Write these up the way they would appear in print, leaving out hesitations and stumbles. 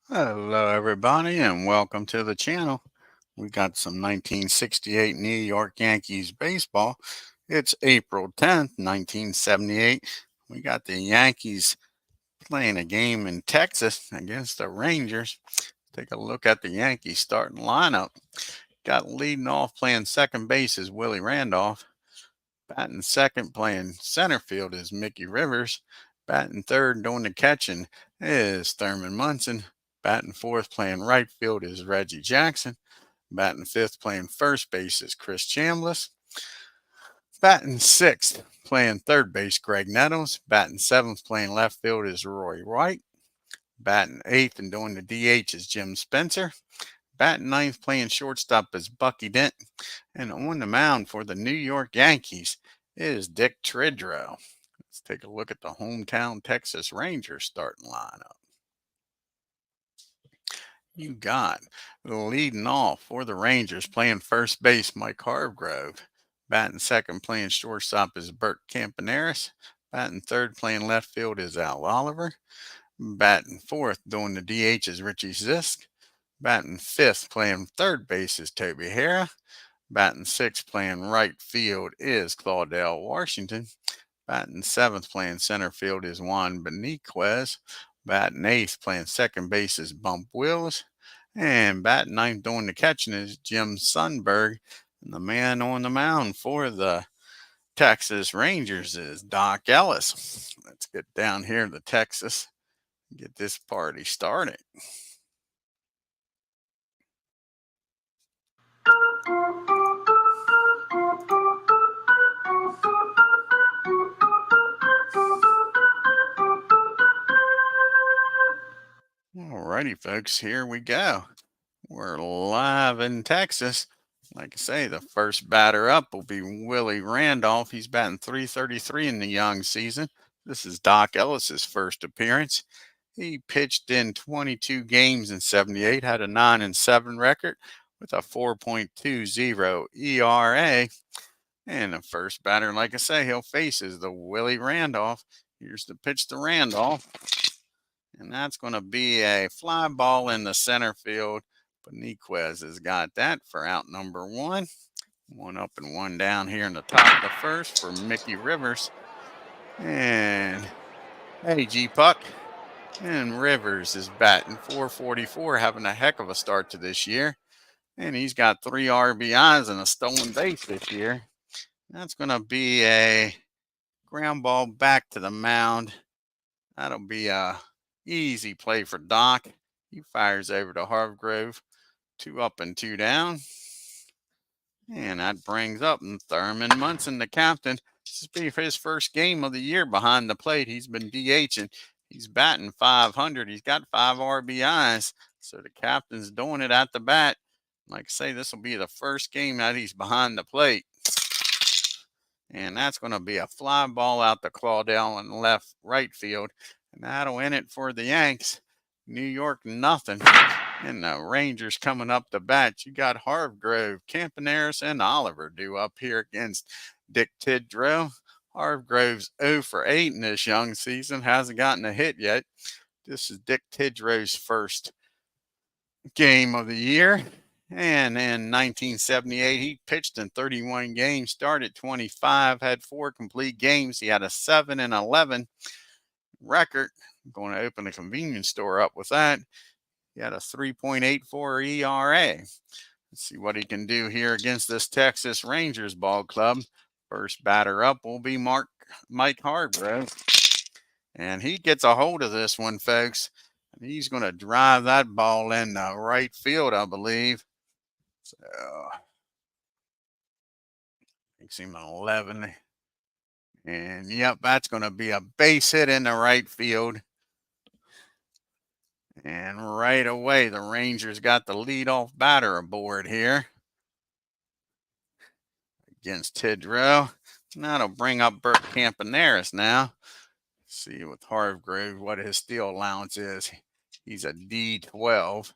Hello, everybody, and welcome to the channel. We got some 1968 New York Yankees baseball. It's April 10th, 1978. We got the Yankees playing a game in Texas against the Rangers. Take a look at the Yankees starting lineup. Got leading off playing second base is Willie Randolph. Batting second playing center field is Mickey Rivers. Batting third doing the catching is Thurman Munson. Batting fourth playing right field is Reggie Jackson. Batting fifth playing first base is Chris Chambliss. Batting sixth playing third base Greg Nettles. Batting seventh playing left field is Roy White. Batting eighth and doing the DH is Jim Spencer. Batting ninth playing shortstop is Bucky Dent. And on the mound for the New York Yankees is Dick TIDROW. Let's take a look at the hometown Texas Rangers starting lineup. You got leading off for the Rangers playing first base Mike Hargrove. Batting second playing shortstop is Bert Campaneris. Batting third playing left field is Al Oliver. Batting fourth doing the DH is Richie Zisk. Batting fifth playing third base is Toby Harrah. Batting sixth playing right field is Claudell Washington. Batting seventh playing center field is Juan Beniquez. Batting eighth playing second base is Bump Wills. And batting ninth doing the catching is Jim Sundberg. And the man on the mound for the Texas Rangers is Doc Ellis. Let's get down here to Texas and get this party started. Alrighty, folks, here we go. We're live in Texas. Like I say, the first batter up will be Willie Randolph. He's batting .333 in the young season. This is Doc Ellis's first appearance. He pitched in 22 games in 78, had a 9-7 record with a 4.20 ERA. And the first batter, like I say, he'll face is the Willie Randolph. Here's the pitch to Randolph. And that's going to be a fly ball in the center field. Beniquez has got that for out number one. One up and one down here in the top of the first for Mickey Rivers. And hey, G-Puck. And Rivers is batting .444, having a heck of a start to this year. And he's got 3 RBIs and a stolen base this year. That's going to be a ground ball back to the mound. That'll be a easy play for Doc. He fires over to Hargrove. 2 up and 2 down. And that brings up Thurman Munson, the captain. This will be his first game of the year behind the plate. He's been DHing. He's batting .500. He's got 5 RBIs. So the captain's doing it at the bat. Like I say, this will be the first game that he's behind the plate. And that's going to be a fly ball out to Claudell in right field. And that'll end it for the Yanks. New York, nothing. And the Rangers coming up to bat. You got Hargrove, Campaneris, and Oliver due up here against Dick TIDROW. Hargrove's 0 for 8 in this young season. Hasn't gotten a hit yet. This is Dick TIDROW's first game of the year. And in 1978, he pitched in 31 games, started 25, had 4 complete games. He had a 7-11 record. I'm going to open a convenience store up with that. He had a 3.84 ERA. Let's see what he can do here against this Texas Rangers ball club. First batter up will be Mike Hargrove. And he gets a hold of this one, folks. And he's going to drive that ball in the right field, I believe. So, makes him an 11. And, yep, that's going to be a base hit in the right field. And right away, the Rangers got the leadoff batter aboard here against TIDROW. That'll bring up Bert Campaneris now. See with Hargrove what his steal allowance is. He's a D12.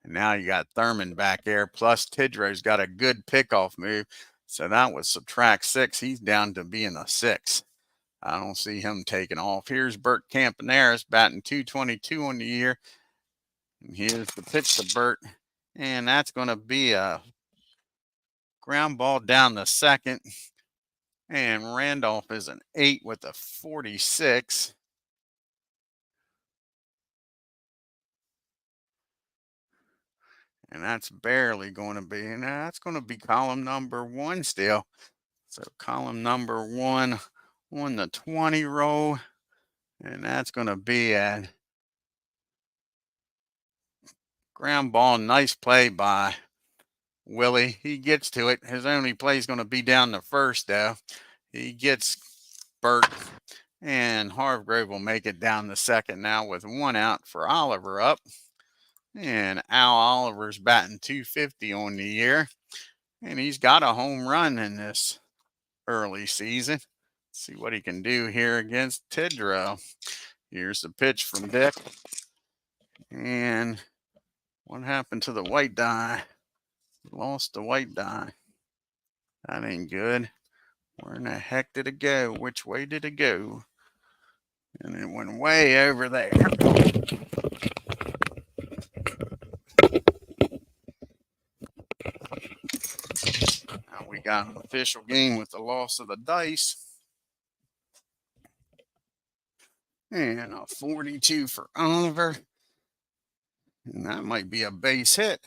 And now you got Thurman back there. Plus, TIDROW's got a good pickoff move. So that would subtract 6. He's down to being a 6. I don't see him taking off. Here's Bert Campaneris batting .222 on the year. And here's the pitch to Burt. And that's going to be a ground ball down the second. And Randolph is an 8 with a 46. And that's barely going to be. And that's going to be column number 1 still. So column number 1 on the 20 row. And that's going to be a ground ball. Nice play by Willie. He gets to it. His only play is going to be down the first, though. He gets Burt, and Hargrove will make it down the second now with 1 out for Oliver up. And Al Oliver's batting .250 on the year. And he's got a home run in this early season. Let's see what he can do here against TIDROW. Here's the pitch from Dick. And what happened to the white die? Lost the white die. That ain't good. Where in the heck did it go? Which way did it go? And it went way over there. Now we got an official game with the loss of the dice. And a 42 for Oliver. And that might be a base hit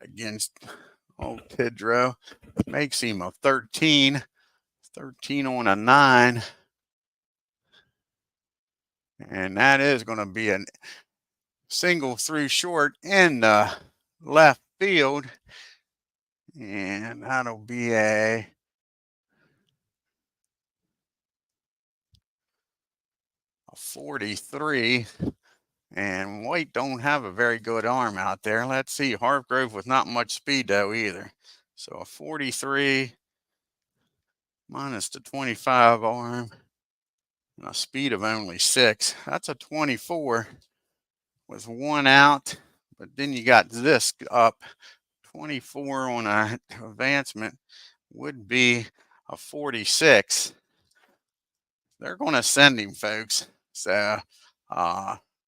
against old TIDROW. Makes him a 13. 13 on a 9. And that is going to be a single through short in the left field. And that'll be a a 43. And White don't have a very good arm out there. Let's see. Hargrove with not much speed, though, either. So a 43 minus the 25 arm and a speed of only 6. That's a 24 with 1 out. But then you got this up. 24 on an advancement would be a 46. They're going to send him, folks. So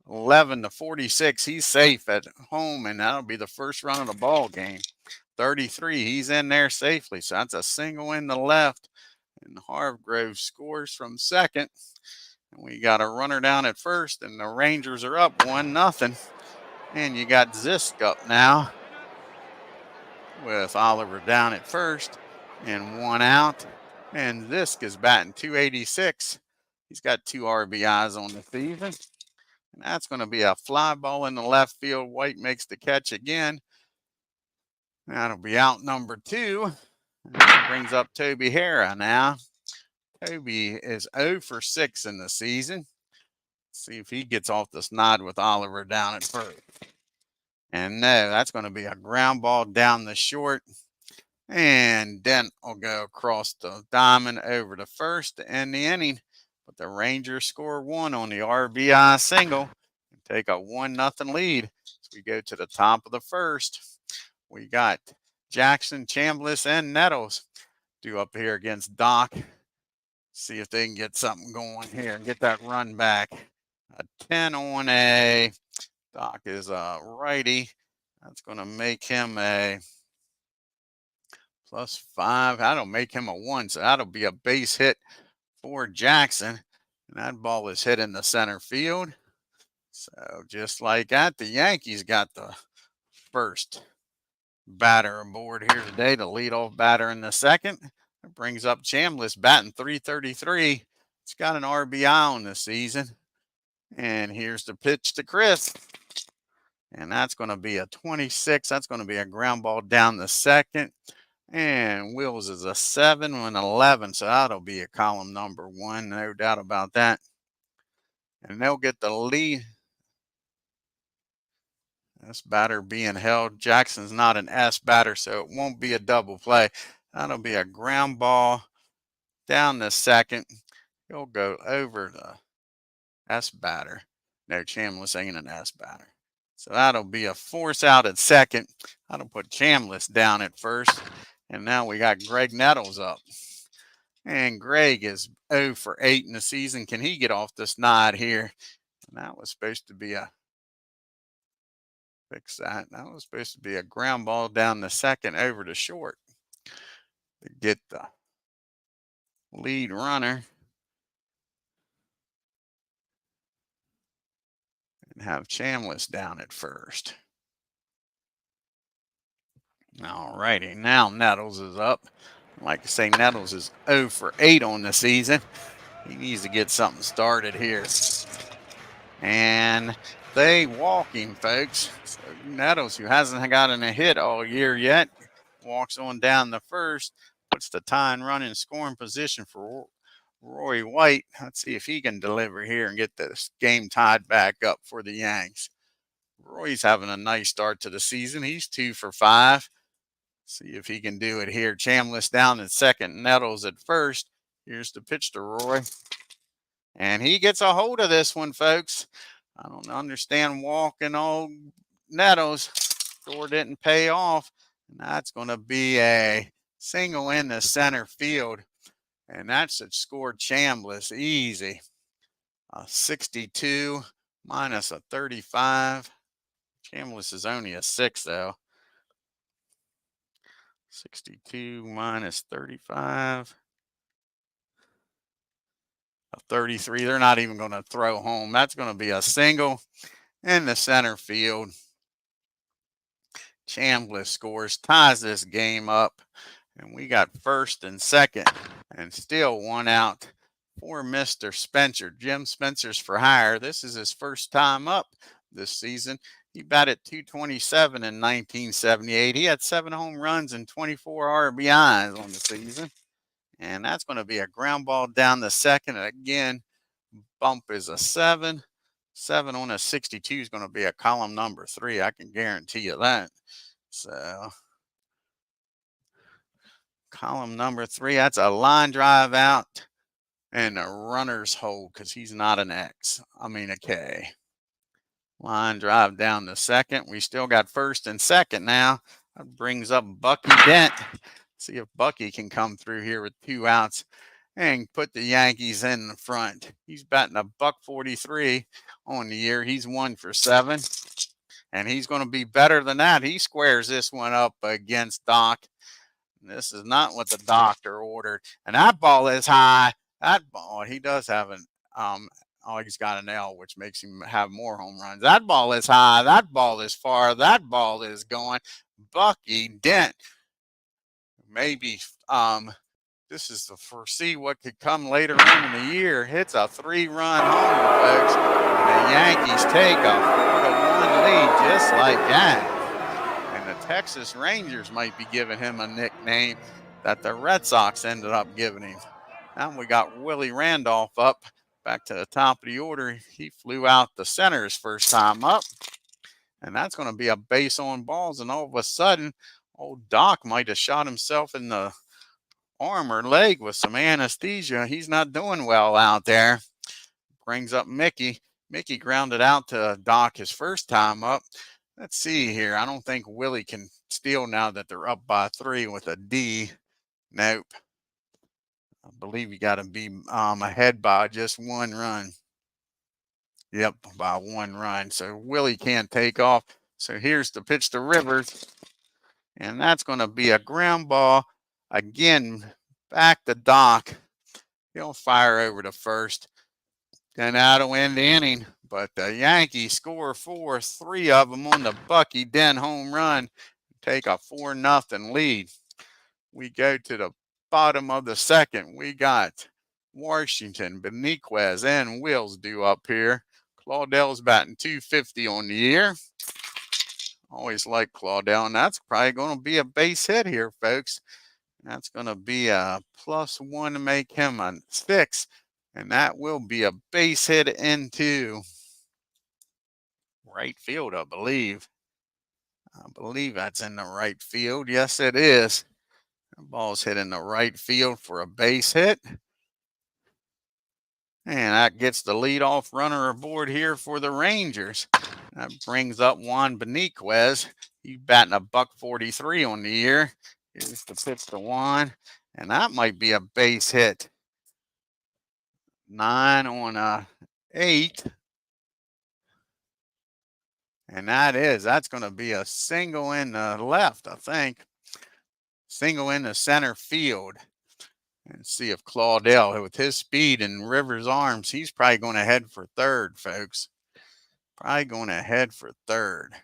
11 to 46, he's safe at home, and that'll be the first run of the ball game. 33, he's in there safely. So that's a single in the left, and Hargrove scores from second. And we got a runner down at first, and the Rangers are up 1-0. And you got Zisk up now with Oliver down at first and 1 out. And Zisk is batting .286. He's got 2 RBIs on the season. And that's going to be a fly ball in the left field. White makes the catch again. That'll be out number 2. And that brings up Toby Hara now. Toby is 0 for 6 in the season. Let's see if he gets off this nod with Oliver down at first. And no, that's going to be a ground ball down the short. And Dent will go across the diamond over to first to end the inning. But the Rangers score 1 on the RBI single and take a 1-0 lead. So we go to the top of the first. We got Jackson, Chambliss, and Nettles due up here against Doc. See if they can get something going here and get that run back. A 10 on a Doc is a righty. That's going to make him a +5. That'll make him a 1. So that'll be a base hit for Jackson. And that ball is hit in the center field. So just like that, the Yankees got the first batter aboard here today, the leadoff batter in the second. It brings up Chambliss batting .333. It's got an RBI on the season. And here's the pitch to Chris. And that's going to be a 26. That's going to be a ground ball down the second. And Wills is a 7 and 11. So that'll be a column number 1. No doubt about that. And they'll get the lead. This batter being held. Jackson's not an S batter, so it won't be a double play. That'll be a ground ball down the second. He'll go over the S batter. No, Chambliss ain't an S batter. So that'll be a force out at second. That'll put Chambliss down at first. And now we got Greg Nettles up. And Greg is 0 for 8 in the season. Can he get off this nod here? And that was supposed to be a Fix that. That was supposed to be a ground ball down the second over to short to get the lead runner and have Chambliss down at first. All righty, now Nettles is up. Like I say, Nettles is 0 for 8 on the season. He needs to get something started here. And they walking, folks. So Nettles, who hasn't gotten a hit all year yet, walks on down the first, puts the tying run in scoring position for Roy White. Let's see if he can deliver here and get this game tied back up for the Yanks. Roy's having a nice start to the season. He's 2 for 5. See if he can do it here. Chambliss down at second, Nettles at first. Here's the pitch to Roy. And he gets a hold of this one, folks. I don't understand walking old Nettles. Score didn't pay off. And that's going to be a single in the center field. And that should score Chambliss easy. A 62 minus a 35. Chambliss is only a 6, though. 62 minus 35. A 33. They're not even going to throw home. That's going to be a single in the center field. Chambliss scores, ties this game up. And we got first and second. And still one out for Mr. Spencer. Jim Spencer's for hire. This is his first time up this season. He batted .227 in 1978. He had 7 home runs and 24 RBIs on the season. And that's going to be a ground ball down the second. And again, bump is a 7. 7 on a 62 is going to be a column number 3. I can guarantee you that. So, column number 3, that's a line drive out and a runner's hold because he's not an X. I mean a K. Line drive down the second. We still got first and second now. That brings up Bucky Dent. See if Bucky can come through here with 2 outs and put the Yankees in the front. He's batting a .143 on the year. He's 1 for 7. And he's going to be better than that. He squares this one up against Doc. This is not what the doctor ordered. And that ball is high. That ball, he does have an he's got an L, which makes him have more home runs. That ball is high. That ball is far. That ball is going. Bucky Dent. Maybe this is to foresee what could come later on in the year. Hits a 3-run homer, folks. And the Yankees take a 4-1 lead just like that. And the Texas Rangers might be giving him a nickname that the Red Sox ended up giving him. Now we got Willie Randolph up. Back to the top of the order. He flew out the center his first time up. And that's going to be a base on balls. And all of a sudden, old Doc might have shot himself in the arm or leg with some anesthesia. He's not doing well out there. Brings up Mickey. Mickey grounded out to Doc his first time up. Let's see here. I don't think Willie can steal now that they're up by 3 with a D. Nope. I believe you got to be ahead by just 1 run. Yep, by 1 run. So Willie can't take off. So here's the pitch to Rivers. And that's going to be a ground ball. Again, back to Doc. He'll fire over to first. Then out of end inning. But the Yankees score 4, 3 of them on the Bucky Dent home run. Take a 4-0 lead. We go to the bottom of the second. We got Washington, Beniquez, and Wills due up here. Claudell's batting .250 on the year. Always like Claudell, and that's probably going to be a base hit here, folks. That's going to be a +1 to make him a 6, and that will be a base hit into right field, I believe. I believe that's in the right field. Yes, it is. The ball's hit in the right field for a base hit. And that gets the leadoff runner aboard here for the Rangers. That brings up Juan Beniquez. He's batting a .143 on the year. Here's the pitch to Juan. And that might be a base hit. 9 on a 8. And that's going to be a single in the left, I think. Single in the center field. And see if Claudel, with his speed and Rivers' arms, he's probably going to head for third, folks. Probably going to head for third.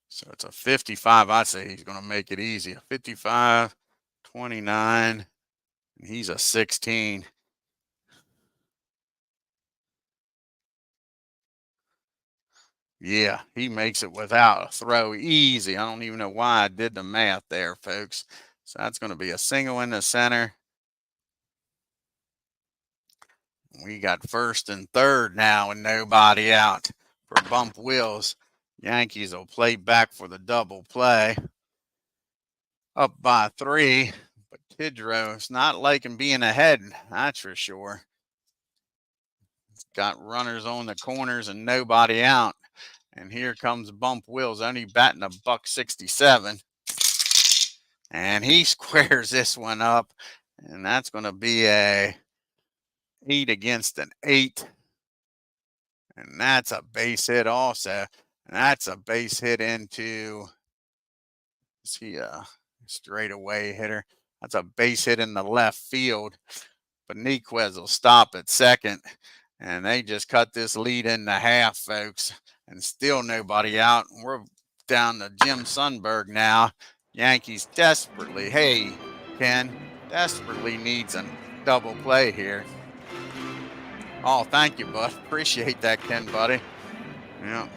So it's a 55. I'd say he's going to make it easy. A 55, 29, and he's a 16. Yeah, he makes it without a throw easy. I don't even know why I did the math there, folks. So that's going to be a single in the center. We got first and third now and nobody out for Bump Wills. Yankees will play back for the double play. Up by 3, but TIDROW's not liking being ahead, that's for sure. It's got runners on the corners and nobody out. And here comes Bump Wills, only batting a $167. And he squares this one up. And that's going to be a 8 against an 8. And that's a base hit also. And that's a base hit into, is he a straightaway hitter? That's a base hit in the left field. Beniquez will stop at second. And they just cut this lead into half, folks. And still nobody out. We're down to Jim Sundberg now. Yankees desperately, hey, Ken, desperately needs a double play here. Oh, thank you, bud. Appreciate that, Ken, buddy. Yeah.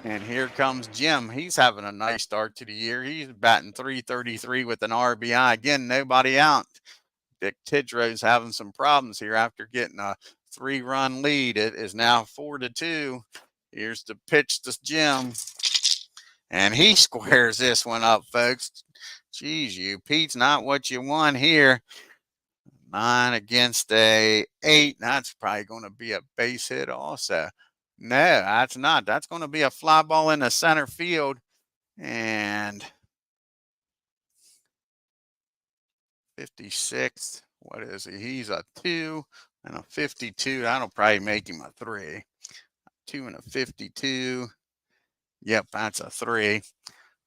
And here comes Jim. He's having a nice start to the year. He's batting .333 with an RBI. Again, nobody out. Dick TIDROW's having some problems here after getting a 3-run lead. It is now 4-2. Here's the pitch to Jim. And he squares this one up, folks. Geez, you Pete's not what you want here. 9 against a 8. That's probably going to be a base hit also. No, that's not. That's going to be a fly ball in the center field. And 56. What is he? He's a 2 and a 52. That'll probably make him a 3. 2 and a 52. Yep, that's a 3.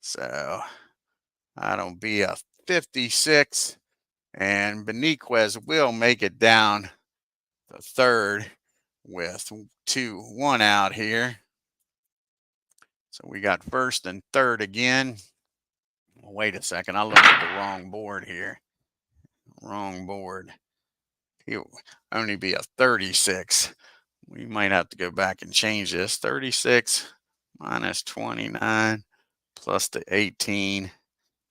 So that'll be a 56. And Beniquez will make it down the third with 1 out here. So we got first and third again. Wait a second. I looked at the wrong board here. Wrong board. He'll only be a 36. We might have to go back and change this. 36 minus 29 plus the 18,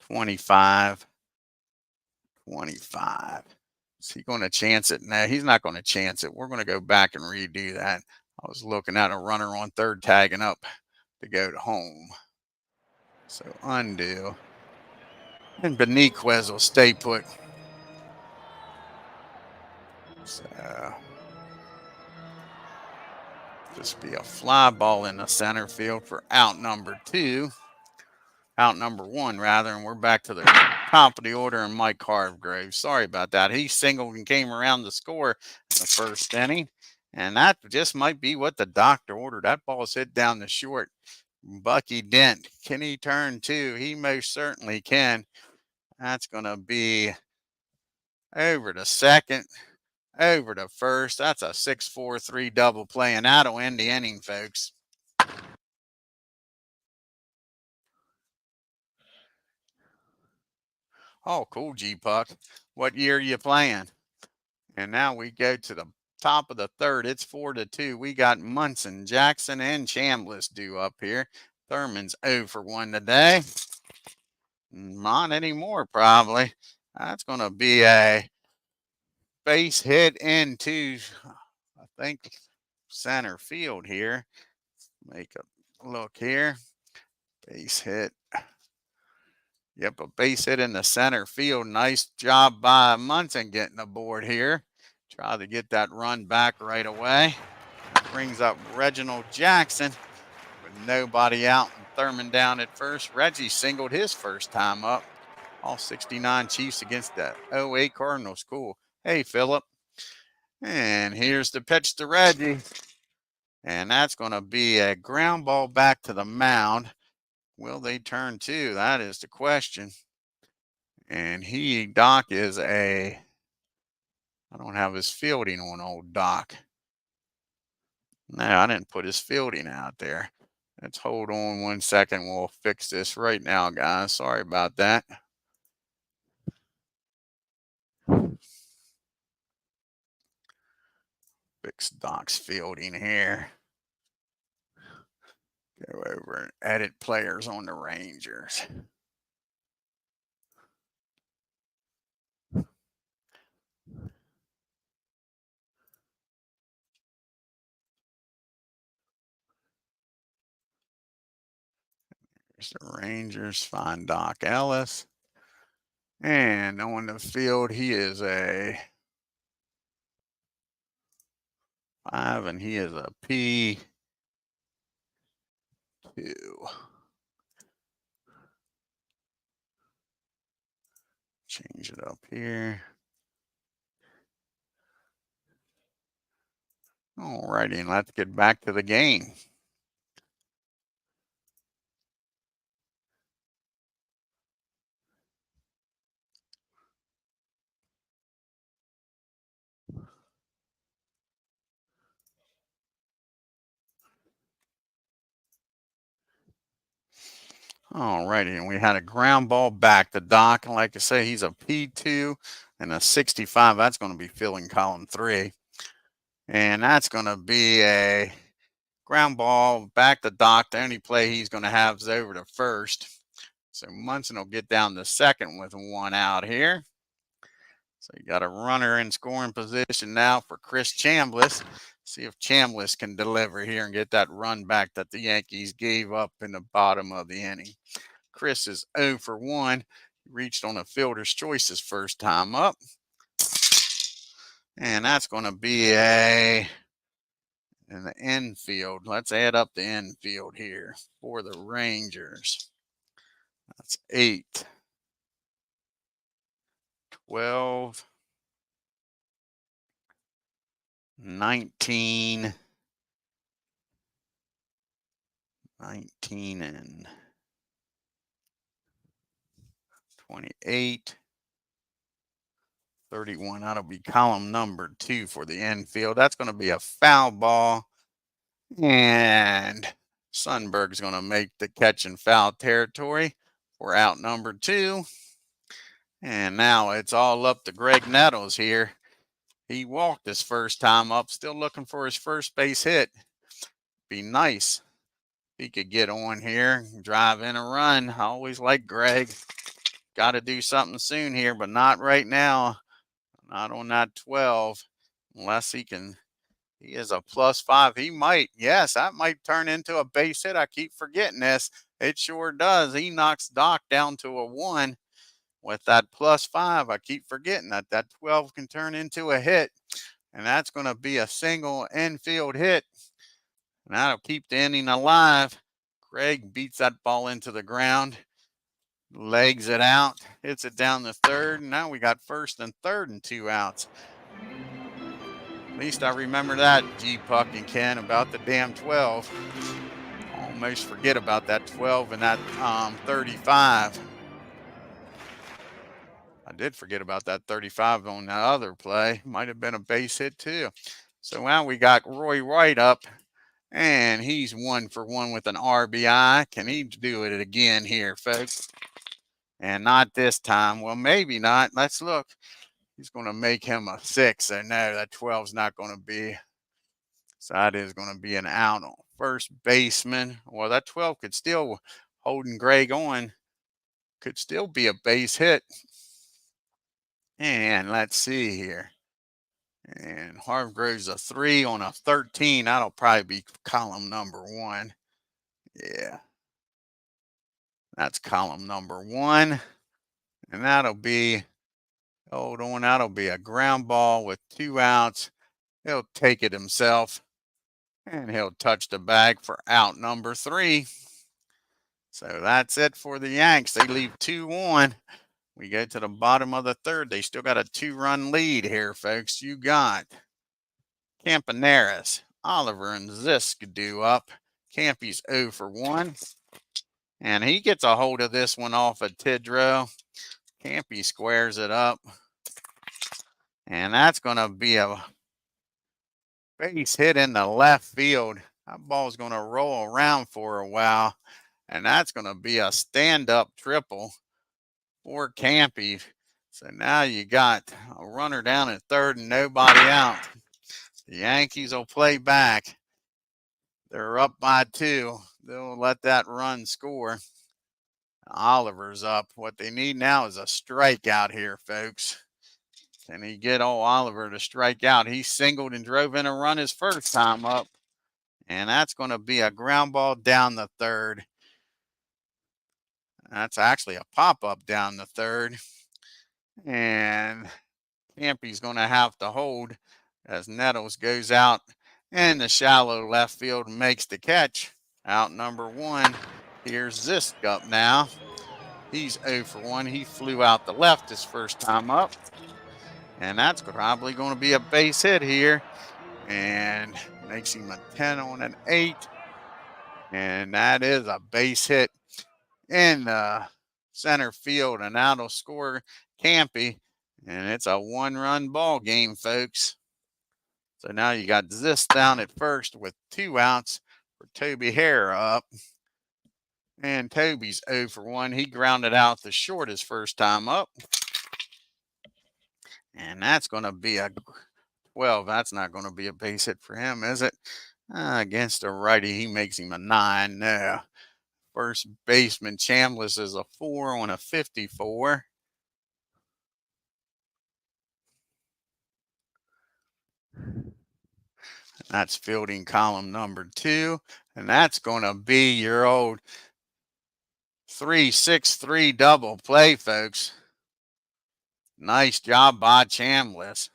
25, 25. Is he going to chance it? No, he's not going to chance it. We're going to go back and redo that. I was looking at a runner on third tagging up to go to home. So undo. And Beniquez will stay put. So just be a fly ball in the center field for out number 2. Out number 1, rather, and we're back to the top of the order and Mike Hargrave. Sorry about that. He singled and came around to score in the first inning, and that just might be what the doctor ordered. That ball's hit down the short. Bucky Dent, can he turn 2? He most certainly can. That's going to be over to second, over to first. That's a 6-4-3 double play, and that'll end the inning, folks. Oh, cool, G-Puck. What year are you playing? And now we go to the top of the third. It's 4-2. We got Munson, Jackson, and Chambliss due up here. Thurman's 0 for 1 today. Not anymore, probably. That's going to be a base hit into, I think, center field here. Make a look here. Base hit. Yep, a base hit in the center field. Nice job by Munson getting aboard here. Try to get that run back right away. Brings up Reginald Jackson with nobody out and Thurman down at first. Reggie singled his first time up. All 69 Chiefs against the 08 Cardinals. Cool. Hey, Philip. And here's the pitch to Reggie. And that's going to be a ground ball back to the mound. Will they turn two? That is the question. And Doc is I don't have his fielding on old Doc. No, I didn't put his fielding out there. Let's hold on 1 second. We'll fix this right now, guys. Sorry about that. Fix Doc's fielding here. Go over and edit players on the Rangers. There's the Rangers. Find Doc Ellis. And on the field, he is a 5, and he is a P2. Change it up here. All righty, and let's get back to the game. All righty, and we had a ground ball back to Doc. And like I say, he's a P2 and a 65. That's going to be filling column 3. And that's going to be a ground ball back to Doc. The only play he's going to have is over to first. So Munson will get down to second with 1 out here. So you got a runner in scoring position now for Chris Chambliss. See if Chambliss can deliver here and get that run back that the Yankees gave up in the bottom of the inning. Chris is 0 for 1. He reached on a fielder's choice his first time up. And that's going to be in the infield. Let's add up the infield here for the Rangers. That's 8, 12, 19, and 28, 31. That'll be column number 2 for the infield. That's going to be a foul ball. And Sundberg's going to make the catch in foul territory for out number 2. And now it's all up to Greg Nettles here. He walked his first time up, still looking for his first base hit. Be nice if he could get on here, drive in a run. I always like Greg. Got to do something soon here, but not right now. Not on that 12, unless he can. He is a +5. He might. Yes, that might turn into a base hit. I keep forgetting this. It sure does. He knocks Doc down to a 1 with that +5. I keep forgetting that 12 can turn into a hit. And that's going to be a single infield hit. And that'll keep the inning alive. Greg beats that ball into the ground. Legs it out. Hits it down the third. Now we got first and third and 2 outs. At least I remember that, G-Puck and Ken, about the damn 12. Almost forget about that 12 and that 35. I did forget about that 35 on the other play. Might have been a base hit too. So now we got Roy Wright up, and he's 1 for 1 with an RBI. Can he do it again here, folks? And not this time. Well, maybe not. Let's look. He's going to make him a 6. So no, that 12's not going to be. So that is going to be an out on first baseman. Well, that 12 could still, holding Greg on, could still be a base hit. And let's see here. And Hargrove's a 3 on a 13. That'll probably be column number 1. Yeah. That's column number 1. And that'll be, hold on, that'll be a ground ball with 2 outs. He'll take it himself. And he'll touch the bag for out number 3. So that's it for the Yanks. They leave 2 on. We go to the bottom of the third. They still got a 2-run lead here, folks. You got Campaneris, Oliver, and Zisk do up. Campy's 0 for 1. And he gets a hold of this one off of TIDROW. Campy squares it up. And that's going to be a base hit in the left field. That ball's going to roll around for a while. And that's going to be a stand-up triple for Campy. So now you got a runner down at third and nobody out. The Yankees will play back. They're up by 2. They'll let that run score. Oliver's up. What they need now is a strikeout here, folks. Can he get old Oliver to strike out? He singled and drove in a run his first time up. And that's going to be a ground ball down the third. That's actually a pop-up down the third. And Campy's going to have to hold as Nettles goes out in the shallow left field and makes the catch. Out number 1. Here's Zisk up now. He's 0 for 1. He flew out the left his first time up. And that's probably going to be a base hit here. And makes him a 10 on an 8. And that is a base hit in the center field. And that'll score Campy. And it's a 1-run ball game, folks. So now you got this down at first with 2 outs for Toby Hare up. And Toby's 0 for 1. He grounded out the short his first time up. And that's going to be a 12. That's not going to be a base hit for him, is it? Against a righty, he makes him a 9. No. First baseman Chambliss is a 4 on a 54. That's fielding column number 2. And that's going to be your old 3-6-3 double play, folks. Nice job by Chambliss.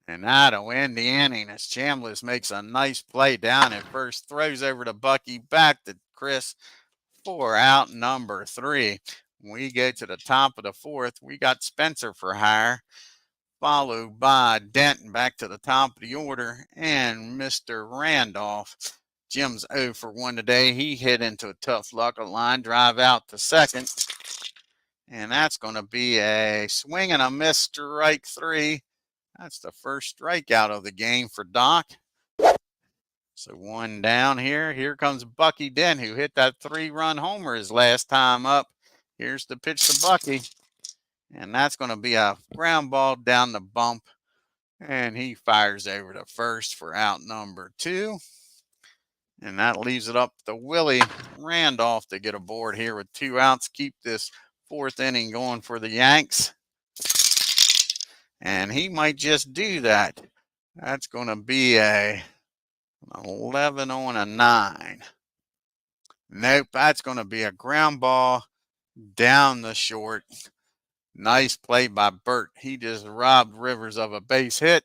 And that'll end the inning as Chambliss makes a nice play down at first. Throws over to Bucky, back to Chris for out number 3. We go to the top of the 4th. We got Spencer for hire, followed by Denton back to the top of the order, and Mr. Randolph. Jim's 0 for 1 today. He hit into a tough luck, a line drive out to second. And that's going to be a swing and a miss, strike 3. That's the first strikeout of the game for Doc. So 1 down here. Here comes Bucky Dent, who hit that 3-run homer his last time up. Here's the pitch to Bucky. And that's going to be a ground ball down the bump. And he fires over to first for out number 2. And that leaves it up to Willie Randolph to get aboard here with 2 outs. Keep this 4th inning going for the Yanks. And he might just do that. That's going to be a 11 on a 9. Nope, that's going to be a ground ball down the short. Nice play by Burt. He just robbed Rivers of a base hit.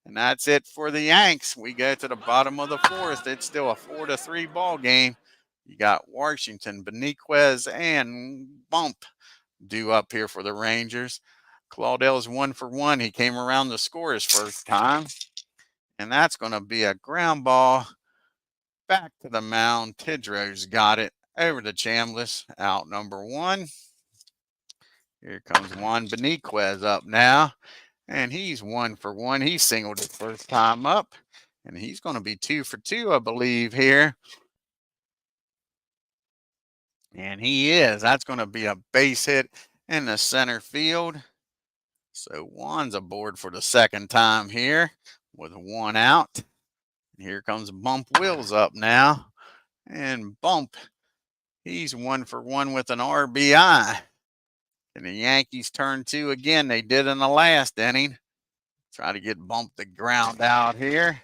And that's it for the Yanks. We go to the bottom of the 4th. It's still a 4-3 ball game. You got Washington, Beniquez, and Bump due up here for the Rangers. Claudell's 1 for 1. He came around to score his first time. And that's going to be a ground ball back to the mound. TIDROW's got it over to Chambliss. Out number 1. Here comes Juan Beniquez up now. And he's 1 for 1. He singled his first time up. And he's going to be 2 for 2, I believe, here. And he is. That's going to be a base hit in the center field. So Juan's aboard for the 2nd time here with 1 out. And here comes Bump Wills up now. And Bump, he's 1 for 1 with an RBI. And the Yankees turn 2 again. They did in the last inning. Try to get Bump the ground out here.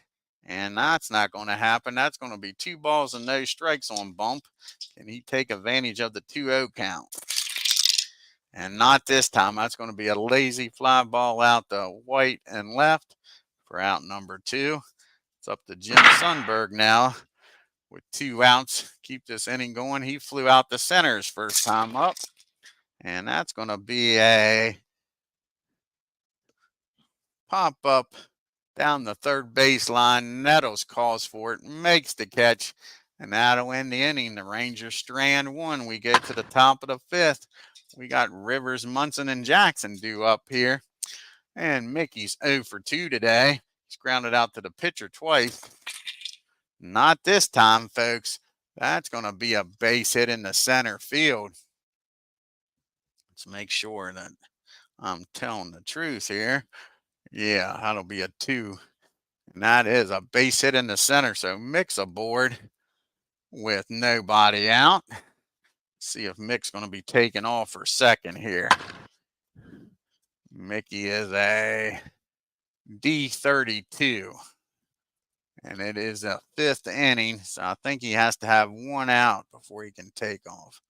And that's not going to happen. That's going to be 2 balls and no strikes on Bump. Can he take advantage of the 2-0 count? And not this time. That's going to be a lazy fly ball out to White and left for out number 2. It's up to Jim Sundberg now with 2 outs. Keep this inning going. He flew out the center his first time up. And that's going to be a pop-up down the third baseline. Nettles calls for it, makes the catch, and that'll end the inning. The Rangers strand one. We get to the top of the fifth. We got Rivers, Munson, and Jackson due up here. And Mickey's 0 for 2 today. He's grounded out to the pitcher twice. Not this time, folks. That's going to be a base hit in the center field. Let's make sure that I'm telling the truth here. Yeah, that'll be a 2. And that is a base hit in the center. So Mick's aboard with nobody out. See if Mick's going to be taken off for second here. Mickey is a D32. And it is a 5th inning. So I think he has to have 1 out before he can take off.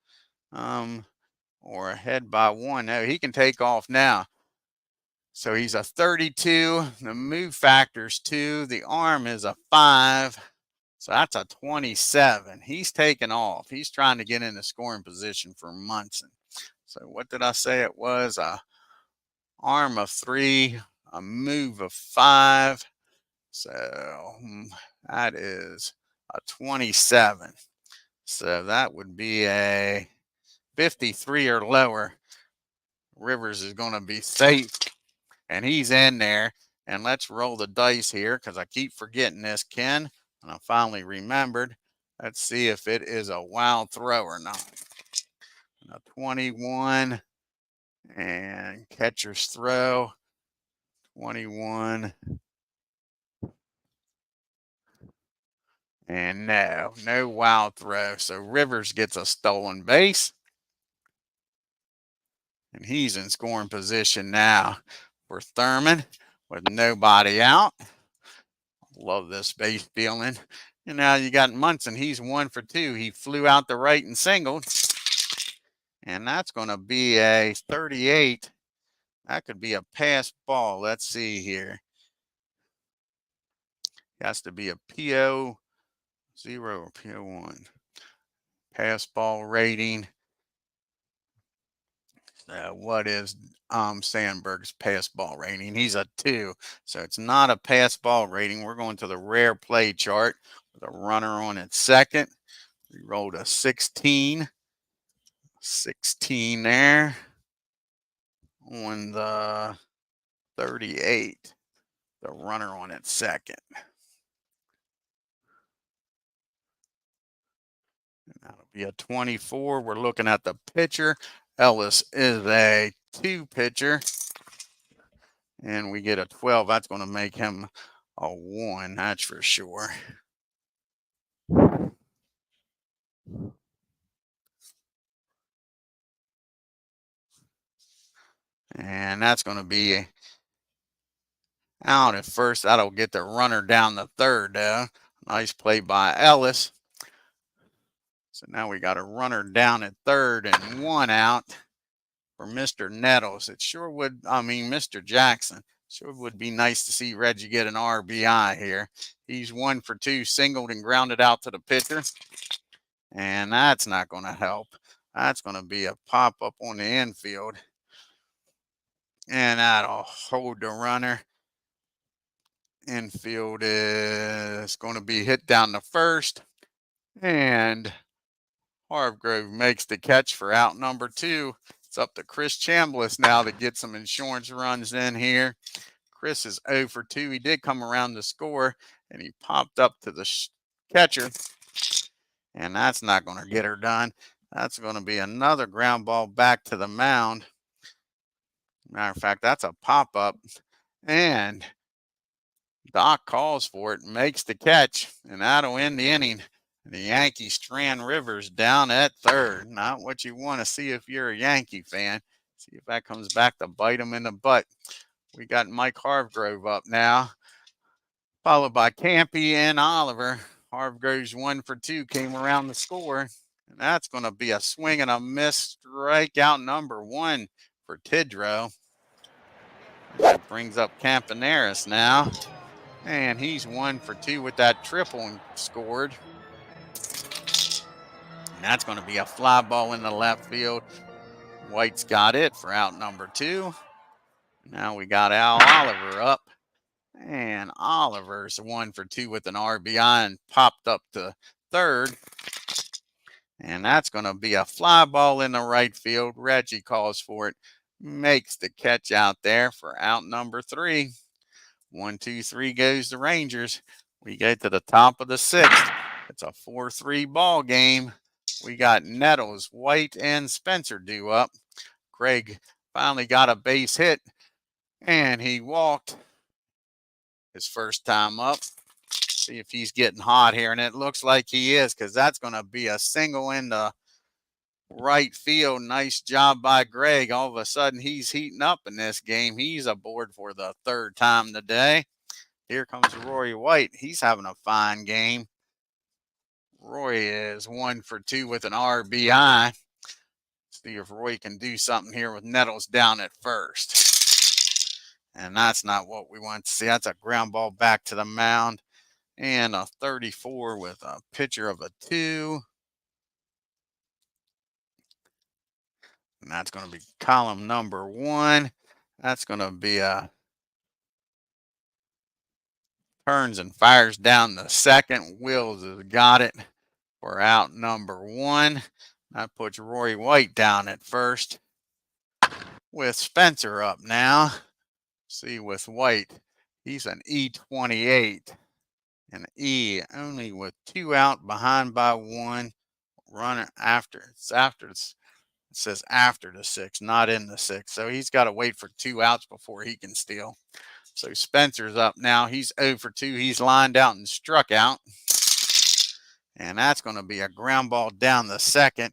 Or ahead by 1. No, he can take off now. So he's a 32. The move factor's 2. The arm is a 5. So that's a 27. He's taking off. He's trying to get in the scoring position for Munson. So what did I say it was? A arm of 3, a move of 5. So that is a 27. So that would be a 53 or lower. Rivers is going to be safe. And he's in there. And let's roll the dice here because I keep forgetting this, Ken. And I finally remembered. Let's see if it is a wild throw or not. A 21. And catcher's throw. 21. And no wild throw. So Rivers gets a stolen base. And he's in scoring position now for Thurman with nobody out. Love this base feeling. And now you got Munson. He's 1 for 2. He flew out the right and singled. And that's going to be a 38. That could be a pass ball. Let's see here. It has to be a PO 0 or PO 1. Pass ball rating. What is Sandberg's pass ball rating? He's a 2. So it's not a pass ball rating. We're going to the rare play chart with a runner on at second. We rolled a 16. 16 there on the 38. The runner on at second. And that'll be a 24. We're looking at the pitcher. Ellis is a 2 pitcher. And we get a 12. That's going to make him a 1. That's for sure. And that's going to be out at first. That'll get the runner down the third. Nice play by Ellis. So now we got a runner down at third and 1 out for Mr. Nettles. It sure would, Mr. Jackson. Sure would be nice to see Reggie get an RBI here. He's 1 for 2, singled and grounded out to the pitcher. And that's not going to help. That's going to be a pop-up on the infield. And that'll hold the runner. Infield is going to be hit down the first. And Hargrove makes the catch for out number 2. It's up to Chris Chambliss now to get some insurance runs in here. Chris is 0 for 2. He did come around to score, and he popped up to the catcher. And that's not going to get her done. That's going to be another ground ball back to the mound. Matter of fact, that's a pop-up. And Doc calls for it, makes the catch, and that'll end the inning. The Yankees strand Rivers down at third. Not what you want to see if you're a Yankee fan. See if that comes back to bite him in the butt. We got Mike Hargrove up now, followed by Campy and Oliver. Hargrove's 1 for 2 came around the score. And that's going to be a swing and a miss, strikeout number 1 for TIDROW. That brings up Campaneris now. And he's 1 for 2 with that triple and scored. And that's going to be a fly ball in the left field. White's got it for out number 2. Now we got Al Oliver up. And Oliver's 1 for 2 with an RBI and popped up to third. And that's going to be a fly ball in the right field. Reggie calls for it, makes the catch out there for out number 3. 1, 2, 3 goes the Rangers. We get to the top of the 6th. It's a 4-3 ball game. We got Nettles, White, and Spencer due up. Greg finally got a base hit, and he walked his first time up. See if he's getting hot here, and it looks like he is, because that's going to be a single in the right field. Nice job by Greg. All of a sudden, he's heating up in this game. He's aboard for the 3rd time today. Here comes Roy White. He's having a fine game. Roy is 1 for 2 with an RBI. See if Roy can do something here with Nettles down at first. And that's not what we want to see. That's a ground ball back to the mound. And a 34 with a pitcher of a 2. And that's going to be column number 1. That's going to be a turns and fires down the second. Wills has got it for out number 1. That puts Roy White down at first. With Spencer up now. See, with White, he's an E28. An E only with 2 out, behind by 1. Runner after. It says after the 6, not in the 6. So he's got to wait for 2 outs before he can steal. So Spencer's up now. He's 0 for 2. He's lined out and struck out. And that's going to be a ground ball down the second.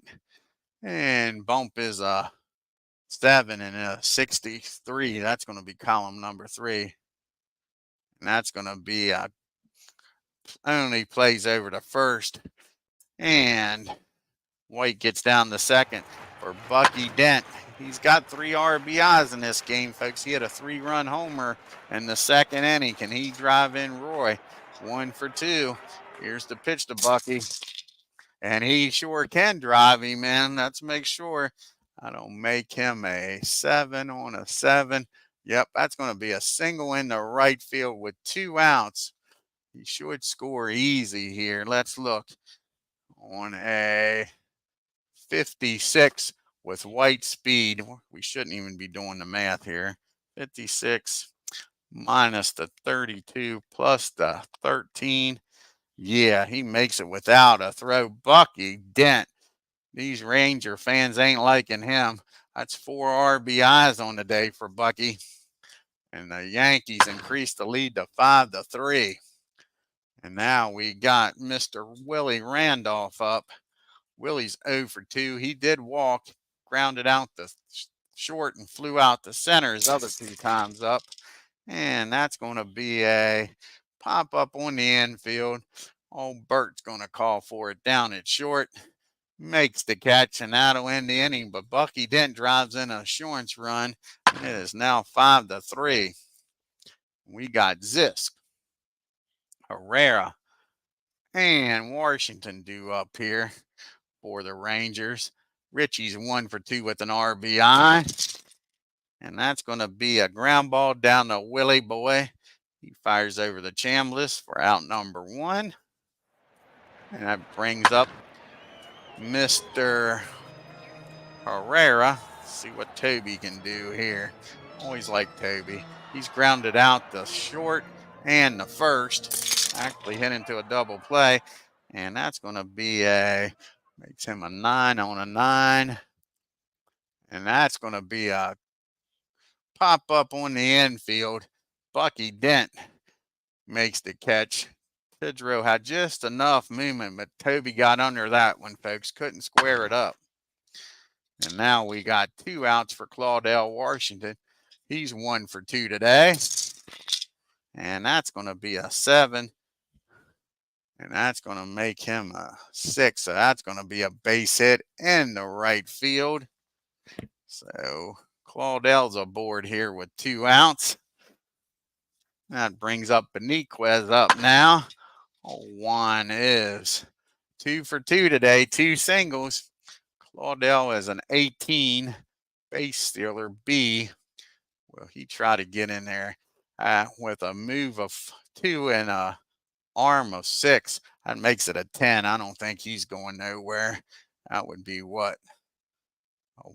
And bump is a 7 and a 63. That's going to be column number 3. And that's going to be a only plays over to first. And White gets down the second for Bucky Dent. He's got 3 RBIs in this game, folks. He had a 3-run homer in the second inning. Can he drive in Roy? 1 for 2. Here's the pitch to Bucky. And he sure can drive him in. Let's make sure I don't make him a 7 on a 7. Yep, that's going to be a single in the right field with 2 outs. He should score easy here. Let's look on a 56 with White speed. We shouldn't even be doing the math here. 56 minus the 32 plus the 13. Yeah, he makes it without a throw. Bucky Dent. These Ranger fans ain't liking him. That's 4 RBIs on the day for Bucky. And the Yankees increased the lead to 5-3. And now we got Mr. Willie Randolph up. Willie's 0 for 2. He did walk, grounded out the short and flew out the center his other 2 times up. And that's going to be a pop up on the infield. Old Bert's going to call for it down at short. Makes the catch, and that'll end the inning. But Bucky Dent drives in an assurance run. And it is now 5-3. We got Zisk, Herrera, and Washington due up here for the Rangers. Richie's 1 for 2 with an RBI. And that's going to be a ground ball down to Willie Boy. He fires over the Chambliss for out number 1. And that brings up Mr. Herrera. Let's see what Toby can do here. Always like Toby. He's grounded out the short and the first. Actually hit into a double play. And that's going to be makes him a 9 on a 9. And that's going to be a pop up on the infield. Bucky Dent makes the catch. TIDROW had just enough movement, but Toby got under that one, folks. Couldn't square it up. And now we got 2 outs for Claudell Washington. He's 1 for 2 today. And that's going to be a 7. And that's going to make him a 6. So that's going to be a base hit in the right field. So Claudell's aboard here with 2 outs. That brings up Beniquez up now. Juan is 2 for 2 today, 2 singles. Claudell is an 18 base stealer B. Will he try to get in there? with a move of 2 and a arm of 6. That makes it a 10. I don't think he's going nowhere. That would be what? A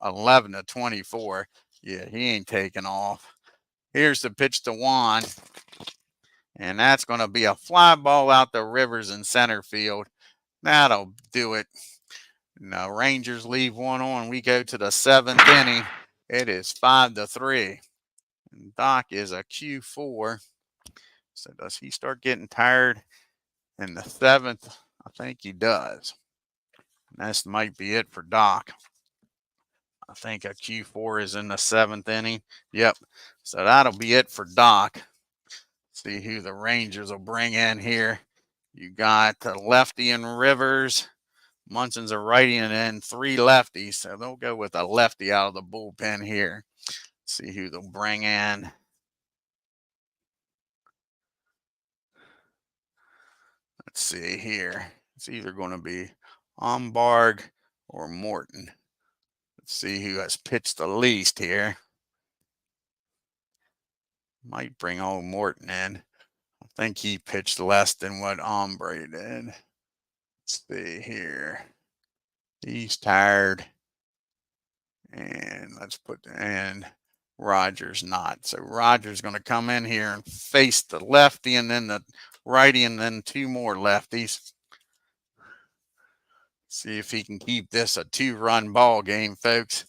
11 to 24. Yeah, he ain't taking off. Here's the pitch to Juan. And that's going to be a fly ball out to Rivers in center field. That'll do it. Now Rangers leave one on. We go to the 7th inning. It is 5 to 3. And Doc is a Q4. So does he start getting tired in the 7th? I think he does. And this might be it for Doc. I think a Q4 is in the 7th inning. Yep. So that'll be it for Doc. See who the Rangers will bring in here. You got lefty and Rivers. Munson's a righty, and then 3 lefties. So they'll go with a lefty out of the bullpen here. See who they'll bring in. Let's see here. It's either going to be Ombarg or Morton. Let's see who has pitched the least here. Might bring old Morton in. I think he pitched less than what Ombre did. Let's see here. He's tired. And let's put in Rogers not. So Rogers going to come in here and face the lefty and then the righty and then 2 more lefties. See if he can keep this a 2-run ball game, folks.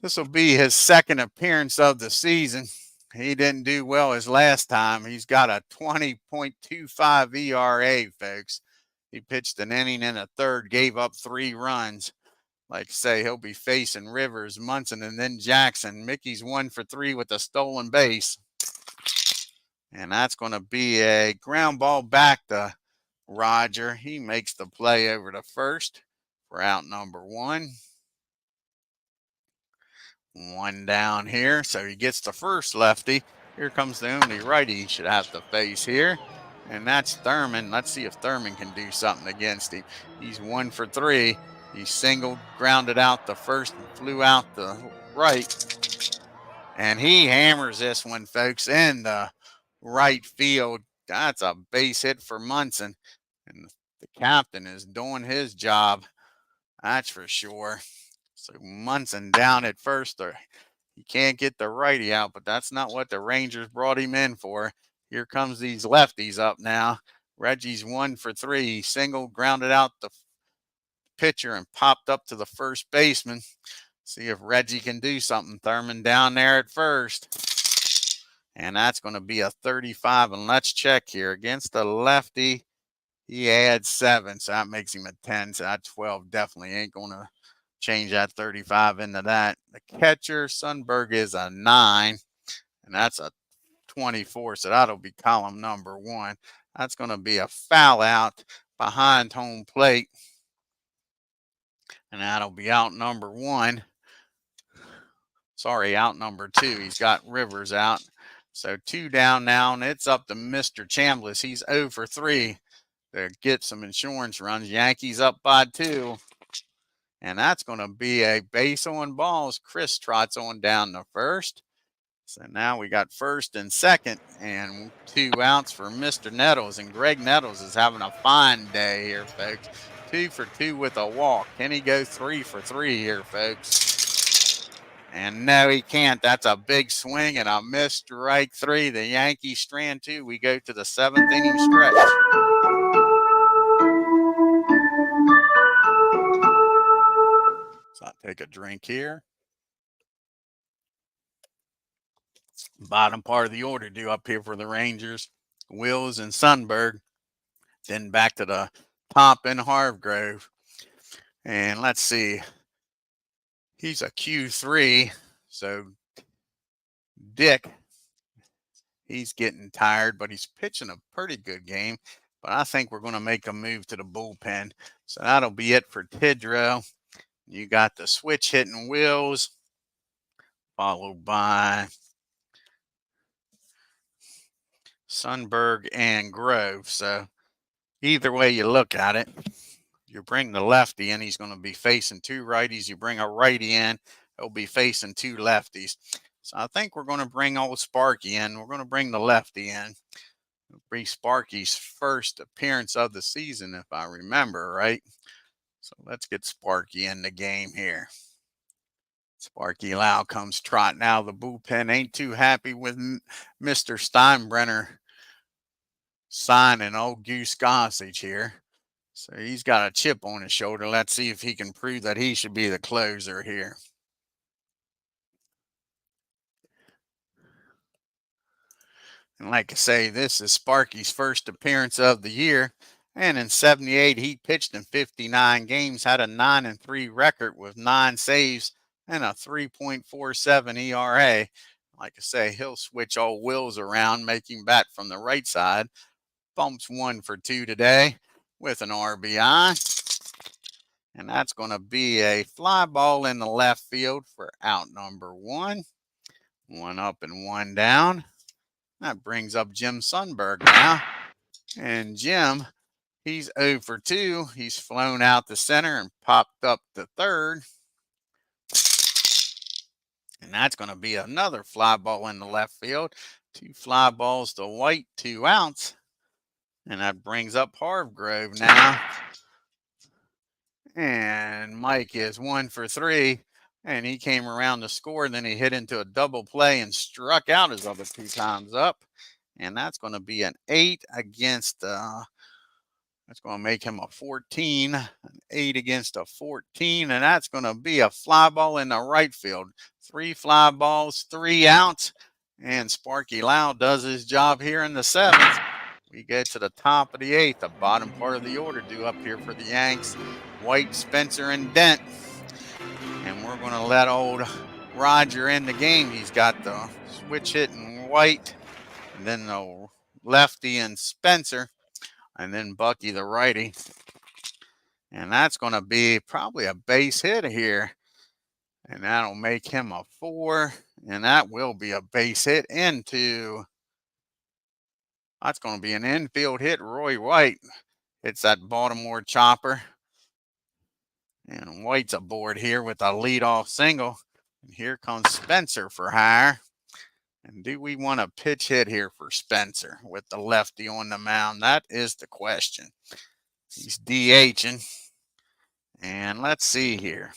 This will be his 2nd appearance of the season. He didn't do well his last time. He's got a 20.25 ERA, folks. He pitched an inning and a third, gave up 3 runs. Like I say, he'll be facing Rivers, Munson, and then Jackson. Mickey's 1 for 3 with a stolen base. And that's going to be a ground ball back to Roger. He makes the play over to first for out number 1. 1 down here. So he gets the first lefty. Here comes the only righty he should have to face here. And that's Thurman. Let's see if Thurman can do something against him. He's 1 for 3. He singled, grounded out the first, and flew out the right. And he hammers this one, folks, in the right field. That's a base hit for Munson. And the captain is doing his job. That's for sure. So Munson down at first. He can't get the righty out, but that's not what the Rangers brought him in for. Here comes these lefties up now. Reggie's 1 for 3. He singled, grounded out the pitcher and popped up to the first baseman. See if Reggie can do something. Thurman down there at first. And that's going to be a 35. And let's check here. Against the lefty, he had 7. So that makes him a 10. So that 12 definitely ain't going to change that 35 into that. The catcher, Sundberg, is a 9. And that's a 24. So that'll be column number 1. That's going to be a foul out behind home plate. And that'll be out number 1. Sorry, out number 2. He's got Rivers out. So 2 down now, and it's up to Mr. Chambliss. He's 0 for 3 to get some insurance runs. Yankees up by 2. And that's going to be a base on balls. Chris trots on down to first. So now we got first and second, and 2 outs for Mr. Nettles. And Greg Nettles is having a fine day here, folks. 2 for 2 with a walk. Can he go 3 for 3 here, folks? And no, he can't. That's a big swing and a missed strike 3. The Yankees strand 2. We go to the 7th inning stretch. So I'll take a drink here. Bottom part of the order due up here for the Rangers. Wills and Sundberg. Then back to the top in Hargrove. And let's see. He's a Q3. So Dick, he's getting tired, but he's pitching a pretty good game. But I think we're going to make a move to the bullpen. So that'll be it for TIDROW. You got the switch hitting Wills, followed by Sundberg and Grove. So either way you look at it, you bring the lefty in, he's going to be facing 2 righties. You bring a righty in, he'll be facing 2 lefties. So I think we're going to bring old Sparky in. We're going to bring the lefty in. It'll be Sparky's first appearance of the season, if I remember right. So let's get Sparky in the game here. Sparky Lau comes trotting out of the bullpen. Ain't too happy with Mr. Steinbrenner signing old Goose Gossage here. So he's got a chip on his shoulder. Let's see if he can prove that he should be the closer here. And like I say, this is Sparky's first appearance of the year. And in 78, he pitched in 59 games, had a 9-3 record with 9 saves and a 3.47 ERA. Like I say, he'll switch all wheels around, making bat from the right side. Bumps 1 for 2 today with an RBI. And that's going to be a fly ball in the left field for out number 1. 1 up and 1 down. That brings up Jim Sundberg now. And Jim, he's 0 for 2. He's flown out the center and popped up the third. And that's going to be another fly ball in the left field. 2 fly balls to White, 2 outs. And that brings up Hargrove now. And Mike is 1 for 3. And he came around to score. Then he hit into a double play and struck out his other 2 times up. And that's going to be an 8 against, that's going to make him a 14. An 8 against a 14. And that's going to be a fly ball in the right field. 3 fly balls, 3 outs. And Sparky Lau does his job here in the 7th. We get to the top of the 8th, the bottom part of the order due up here for the Yanks. White, Spencer, and Dent. And we're going to let old Roger in the game. He's got the switch hitting White, and then the lefty and Spencer, and then Bucky the righty. And that's going to be probably a base hit here. And that'll make him a 4. And that will be a base hit into... That's going to be an infield hit. Roy White hits that Baltimore chopper. And White's aboard here with a leadoff single. And here comes Spencer for hire. And do we want a pitch hit here for Spencer with the lefty on the mound? That is the question. He's DHing. And let's see here.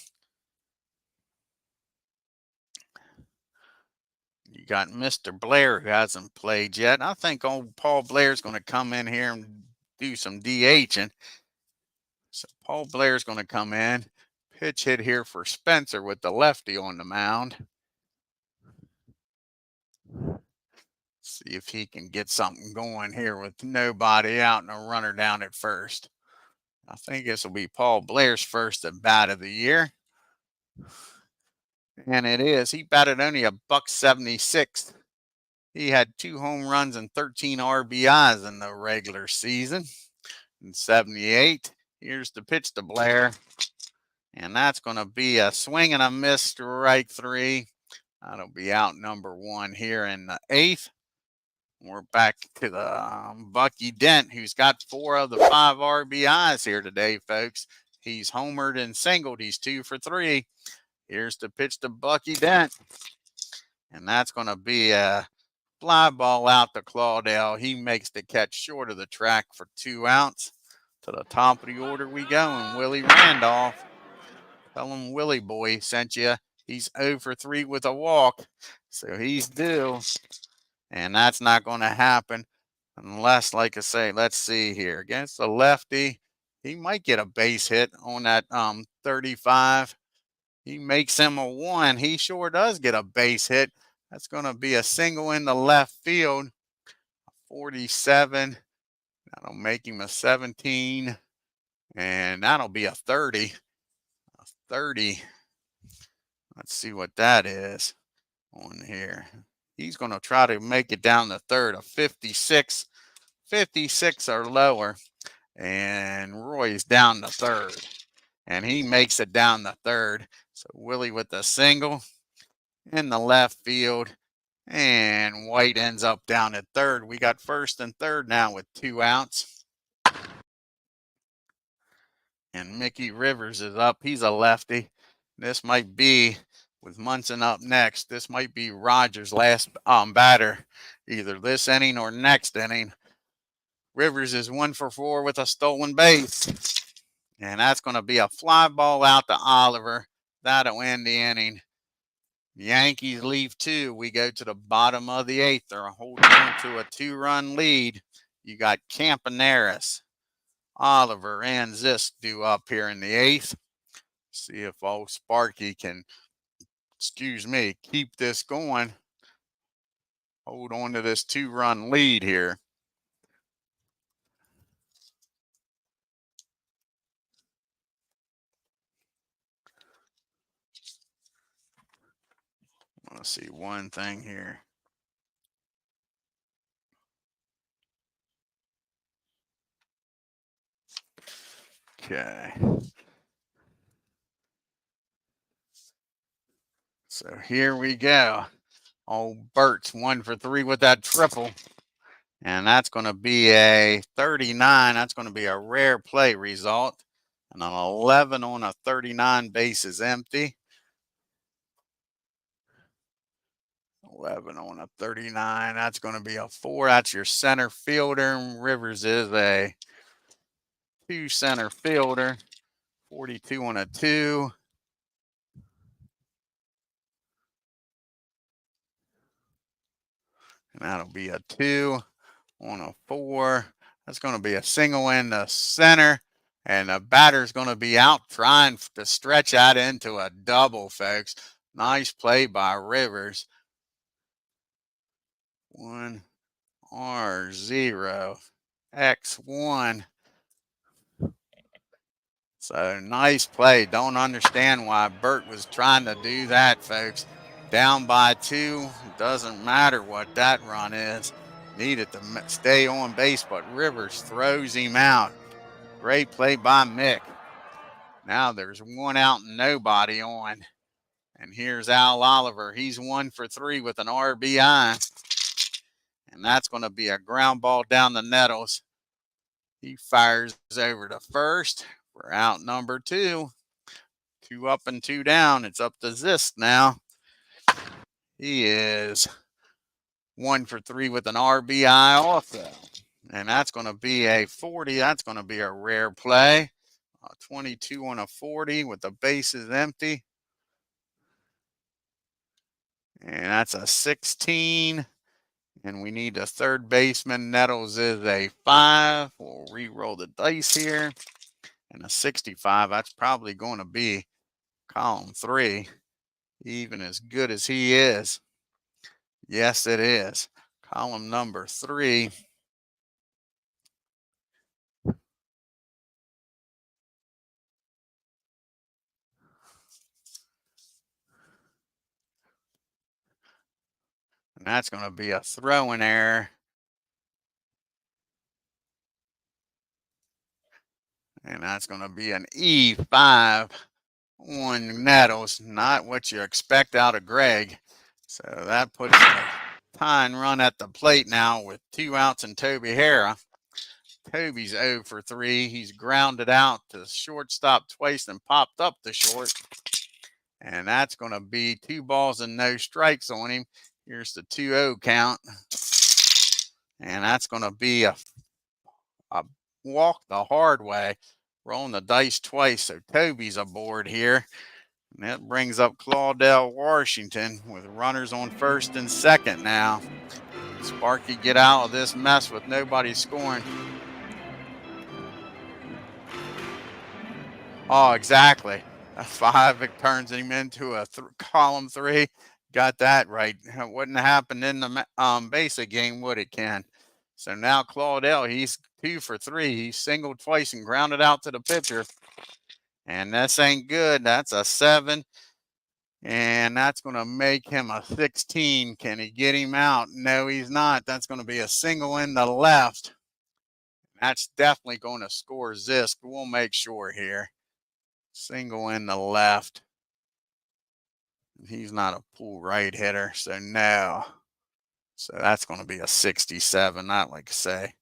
You got Mr. Blair who hasn't played yet. I think old Paul Blair's going to come in here and do some DHing. So Paul Blair's going to come in. Pitch hit here for Spencer with the lefty on the mound. See if he can get something going here with nobody out and a runner down at first. I think this will be Paul Blair's first at bat of the year. And it is. He batted only a $176. He had 2 home runs and 13 RBIs in the regular season. In 78, here's the pitch to Blair. And that's going to be a swing and a miss, strike 3. That'll be out number 1 here in the 8th. We're back to the Bucky Dent, who's got 4 of the 5 RBIs here today, folks. He's homered and singled. He's 2 for 3. Here's the pitch to Bucky Dent. And that's going to be a fly ball out to Claudel. He makes the catch short of the track for 2 outs. To the top of the order we go. And Willie Randolph. Tell him Willie boy sent you. He's 0 for 3 with a walk. So he's due. And that's not going to happen unless, like I say, let's see here. Against the lefty, he might get a base hit on that 35. He makes him a 1. He sure does get a base hit. That's going to be a single in the left field. 47. That'll make him a 17. And that'll be a 30. A 30. Let's see what that is on here. He's going to try to make it down the third, a 56. 56 or lower. And Roy's down the third. And he makes it down the third. So Willie with the single in the left field. And White ends up down at third. We got first and third now with 2 outs. And Mickey Rivers is up. He's a lefty. This might be with Munson up next. This might be Rogers' last batter, either this inning or next inning. Rivers is 1 for 4 with a stolen base. And that's going to be a fly ball out to Oliver. That'll end the inning. The Yankees leave 2. We go to the bottom of the 8th. They're holding on to a 2-run lead. You got Campaneris, Oliver, and Zisk due up here in the 8th. See if old Sparky can, keep this going. Hold on to this 2-run lead here. I want to see one thing here. Okay. So here we go. Old Bert's 1 for 3 with that triple. And that's going to be a 39. That's going to be a rare play result. And an 11 on a 39, bases empty. 11 on a 39. That's going to be a 4. That's your center fielder. Rivers is a 2 center fielder. 42 on a 2. And that'll be a 2 on a 4. That's going to be a single in the center. And the batter's going to be out trying to stretch that into a double, folks. Nice play by Rivers. 1 R0 X1. So nice play. Don't understand why Bert was trying to do that, folks. Down by 2. Doesn't matter what that run is. Needed to stay on base, but Rivers throws him out. Great play by Mick. Now there's 1 out and nobody on. And here's Al Oliver. He's 1 for 3 with an RBI. And that's going to be a ground ball down the nettles. He fires over to first. We're out number 2. 2 up and 2 down. It's up to Zisk now. He is 1 for 3 with an RBI also. And that's going to be a 40. That's going to be a rare play. 22 on a 40 with the bases empty. And that's a 16. And we need a third baseman. Nettles is a 5. We'll re-roll the dice here. And a 65. That's probably going to be column 3. Even as good as he is. Yes, it is. Column number 3. And that's going to be a throwing error. And that's going to be an E5 on Nettles. Not what you expect out of Greg. So that puts the tying run at the plate now with 2 outs and Toby Hara. Toby's 0 for 3. He's grounded out to shortstop twice and popped up the short. And that's going to be 2 balls and no strikes on him. Here's the 2-0 count. And that's going to be a walk the hard way. Rolling the dice twice. So Toby's aboard here. And that brings up Claudell Washington with runners on first and second now. Sparky get out of this mess with nobody scoring. Oh, exactly. A 5, it turns him into a column 3. Got that right. It wouldn't happen in the basic game, would it, Ken? So now Claudell, he's 2 for 3. He singled twice and grounded out to the pitcher. And this ain't good. That's a 7. And that's going to make him a 16. Can he get him out? No, he's not. That's going to be a single in the left. That's definitely going to score Zisk. We'll make sure here. Single in the left. He's not a pull right hitter, so no. So that's going to be a 67. Not like I say.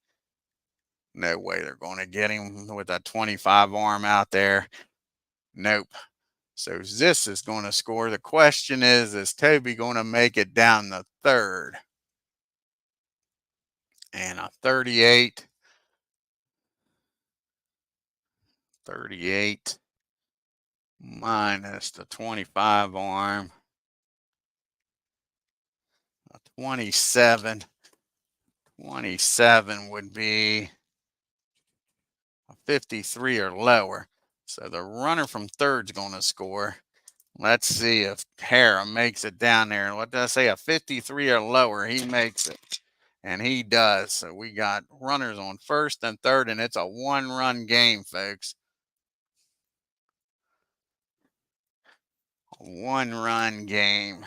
No way they're going to get him with that 25 arm out there. Nope. So this is going to score. The question is Toby going to make it down the third? And a 38 minus the 25 arm, a 27 would be a 53 or lower. So the runner from third's going to score. Let's see if Hara makes it down there. What did I say? A 53 or lower. He makes it. And he does. So we got runners on first and third, and it's a one-run game, folks. A one-run game.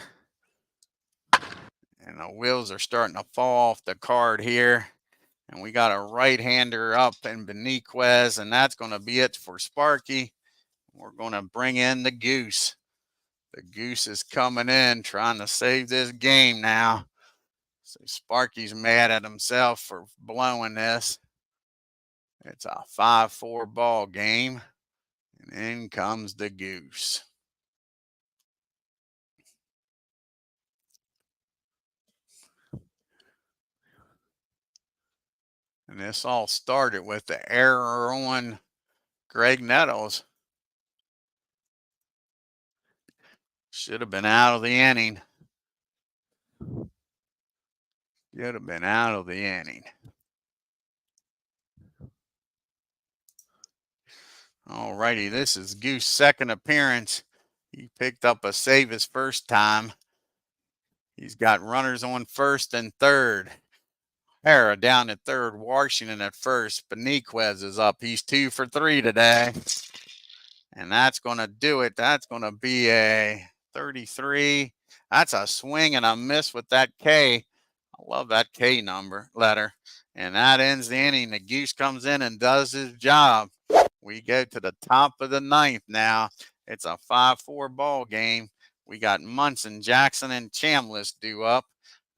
And the wheels are starting to fall off the card here. And we got a right-hander up in Beniquez, and that's going to be it for Sparky. We're going to bring in the Goose. The Goose is coming in, trying to save this game now. So Sparky's mad at himself for blowing this. It's a 5-4 ball game. And in comes the Goose. And this all started with the error on Greg Nettles. Should have been out of the inning. Should have been out of the inning. All righty, this is Goose's second appearance. He picked up a save his first time. He's got runners on first and third. Hara down at third, Washington at first. Beniquez is up. He's 2 for 3 today. And that's going to do it. That's going to be a 33. That's a swing and a miss with that K. I love that K letter. And that ends the inning. The Goose comes in and does his job. We go to the top of the ninth now. It's a 5-4 ball game. We got Munson, Jackson, and Chambliss due up.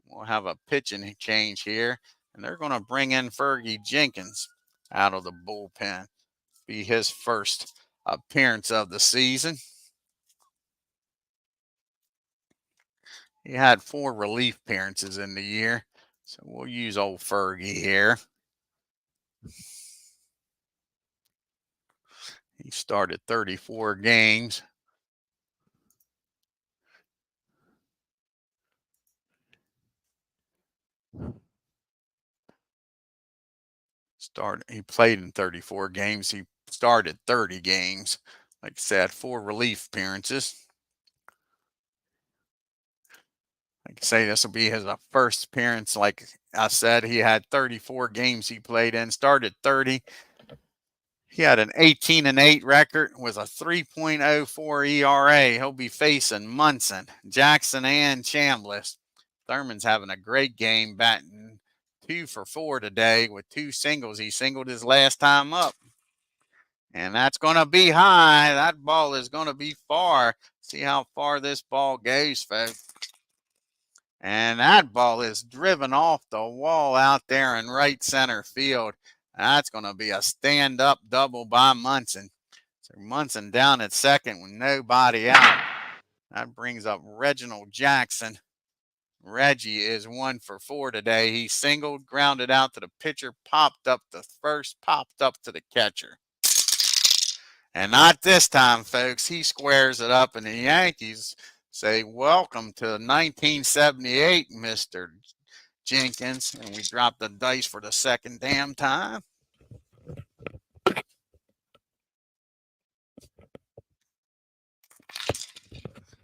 We'll have a pitching change here. And they're going to bring in Fergie Jenkins out of the bullpen. Be his first appearance of the season. He had 4 relief appearances in the year. So we'll use old Fergie here. He started 34 games. He played in 34 games. He started 30 games. Like I said, 4 relief appearances. Like I say, this will be his first appearance. Like I said, he had 34 games he played in, started 30. He had an 18-8 record with a 3.04 ERA. He'll be facing Munson, Jackson, and Chambliss. Thurman's having a great game, batting 2 for 4 today with 2 singles. He singled his last time up. And that's going to be high. That ball is going to be far. See how far this ball goes, folks. And that ball is driven off the wall out there in right center field. That's going to be a stand-up double by Munson. So Munson down at second with nobody out. That brings up Reginald Jackson. Reggie is 1 for 4 today. He singled, grounded out to the pitcher, popped up to first, popped up to the catcher. And not this time, folks. He squares it up, and the Yankees say, welcome to 1978, Mr. Jenkins. And we drop the dice for the second damn time.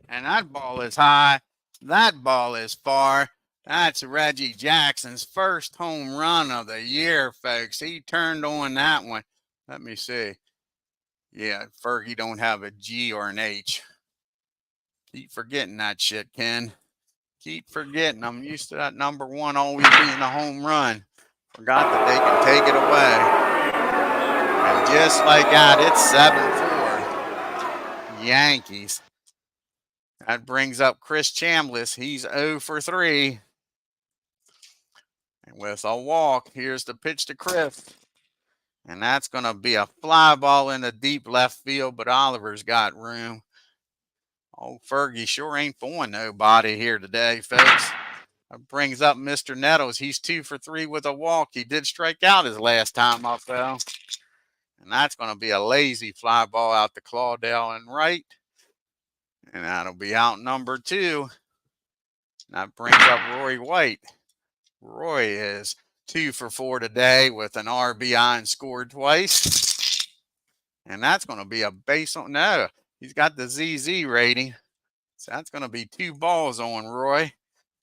And that ball is high. That ball is far. That's Reggie Jackson's first home run of the year, folks. He turned on that one. Let me see. Yeah, Fergie don't have a G or an H. Keep forgetting that shit, Ken. Keep forgetting. I'm used to that number 1 always being a home run. Forgot that they can take it away. And just like that, it's 7-4. Yankees. That brings up Chris Chambliss. He's 0 for 3. And with a walk, here's the pitch to Chris. And that's going to be a fly ball in the deep left field, but Oliver's got room. Old Fergie sure ain't fooling nobody here today, folks. That brings up Mr. Nettles. He's 2 for 3 with a walk. He did strike out his last time up, though. And that's going to be a lazy fly ball out to Claudell and right. And that'll be out number 2. That brings up Roy White. Roy is 2 for 4 today with an RBI and scored twice. And that's going to be a base on. No, he's got the ZZ rating. So that's going to be 2 balls on Roy.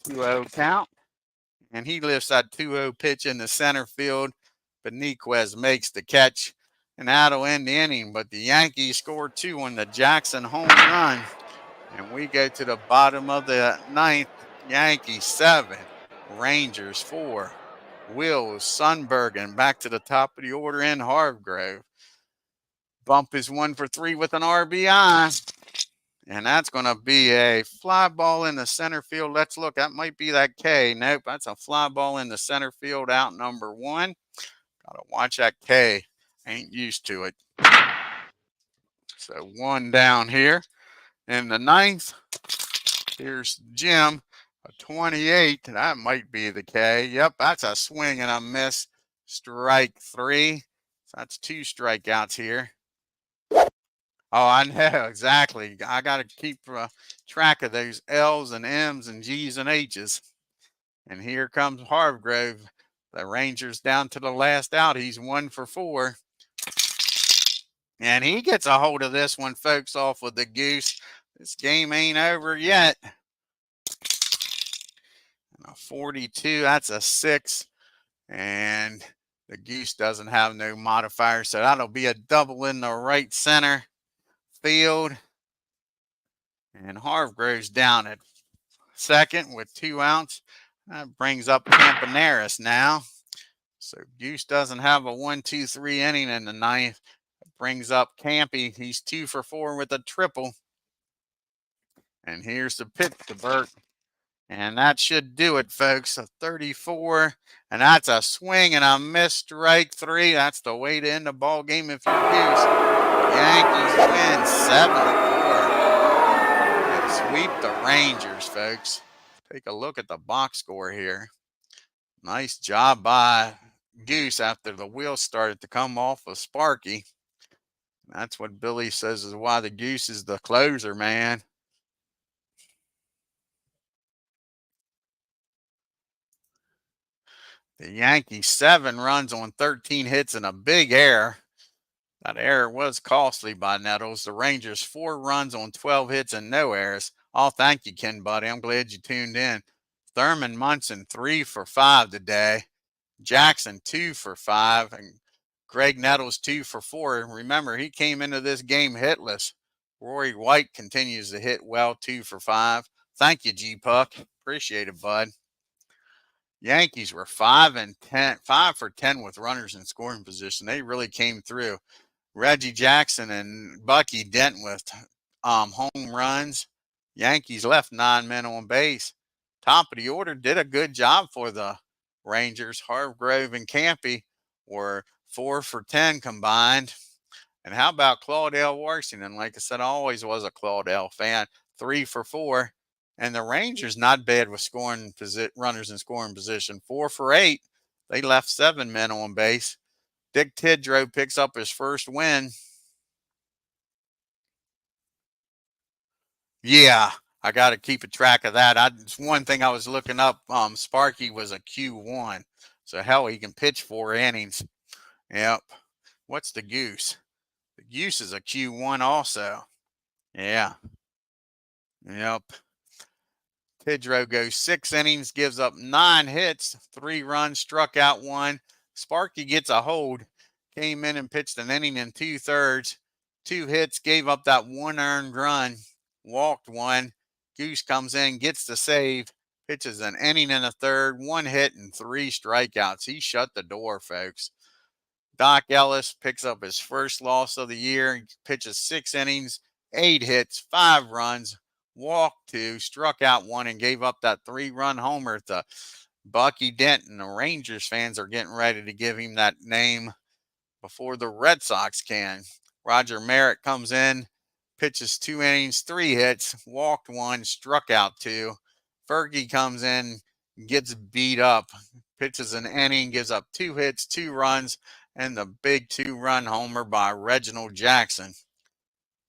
2-0 count. And he lifts that 2-0 pitch in the center field. Beniquez makes the catch. And that'll end the inning. But the Yankees score 2 on the Jackson home run. And we go to the bottom of the 9th. Yankees 7, Rangers 4. Wills, Sundbergen back to the top of the order in Hargrove. Bump is 1 for 3 with an RBI. And that's going to be a fly ball in the center field. Let's look. That might be that K. Nope, that's a fly ball in the center field out number 1. Got to watch that K. Ain't used to it. So 1 down here. In the 9th, here's Jim, a 28. That might be the K. Yep, that's a swing and a miss. Strike 3. So that's 2 strikeouts here. Oh, I know, exactly. I got to keep track of those L's and M's and G's and H's. And here comes Hargrove. The Rangers down to the last out. He's 1 for 4. And he gets a hold of this one, folks, off with the goose. This game ain't over yet. And a 42, that's a 6. And the goose doesn't have no modifier, so that'll be a double in the right center field. And Hargrove's down at second with 2 outs. That brings up Campaneris now. So Goose doesn't have a 1-2-3 inning in the 9th. Brings up Campy. He's 2 for 4 with a triple. And here's the pitch to Burt. And that should do it, folks. A 34. And that's a swing and a miss. Strike 3. That's the way to end the ball game if you're Goose. Yankees win 7-4. And sweep the Rangers, folks. Take a look at the box score here. Nice job by Goose after the wheels started to come off of Sparky. That's what Billy says is why the Goose is the closer, man. The Yankees 7 runs on 13 hits and a big error. That error was costly by Nettles. The Rangers 4 runs on 12 hits and no errors. Oh, thank you, Ken Buddy. I'm glad you tuned in. Thurman Munson 3 for 5 today. Jackson 2 for 5. And Greg Nettles 2 for 4. Remember, he came into this game hitless. Rory White continues to hit well, 2 for 5. Thank you, G-Puck. Appreciate it, bud. Yankees were 5 for 10 with runners in scoring position. They really came through. Reggie Jackson and Bucky Denton with home runs. Yankees left 9 men on base. Top of the order did a good job for the Rangers. Hargrove and Campy were 4 for 10 combined. And how about Claudell Washington? Like I said, I always was a Claudell fan. 3 for 4. And the Rangers not bad with scoring runners in scoring position. 4 for 8. They left 7 men on base. Dick TIDROW picks up his first win. Yeah, I got to keep a track of that. It's one thing I was looking up. Sparky was a Q1. So, hell, he can pitch 4 innings. Yep. What's the Goose? The Goose is a Q1 also. Yeah. Yep. TIDROW goes 6 innings, gives up 9 hits, 3 runs, struck out 1. Sparky gets a hold, came in and pitched an inning and 2/3, 2 hits, gave up that 1 earned run, walked 1. Goose comes in, gets the save, pitches an inning and a third, 1 hit and 3 strikeouts. He shut the door, folks. Doc Ellis picks up his first loss of the year. He pitches 6 innings, 8 hits, 5 runs, walked 2, struck out 1, and gave up that 3-run homer to Bucky Denton. The Rangers fans are getting ready to give him that name before the Red Sox can. Roger Merritt comes in, pitches 2 innings, 3 hits, walked 1, struck out 2. Fergie comes in, gets beat up, pitches an inning, gives up 2 hits, 2 runs, and the big 2-run homer by Reginald Jackson.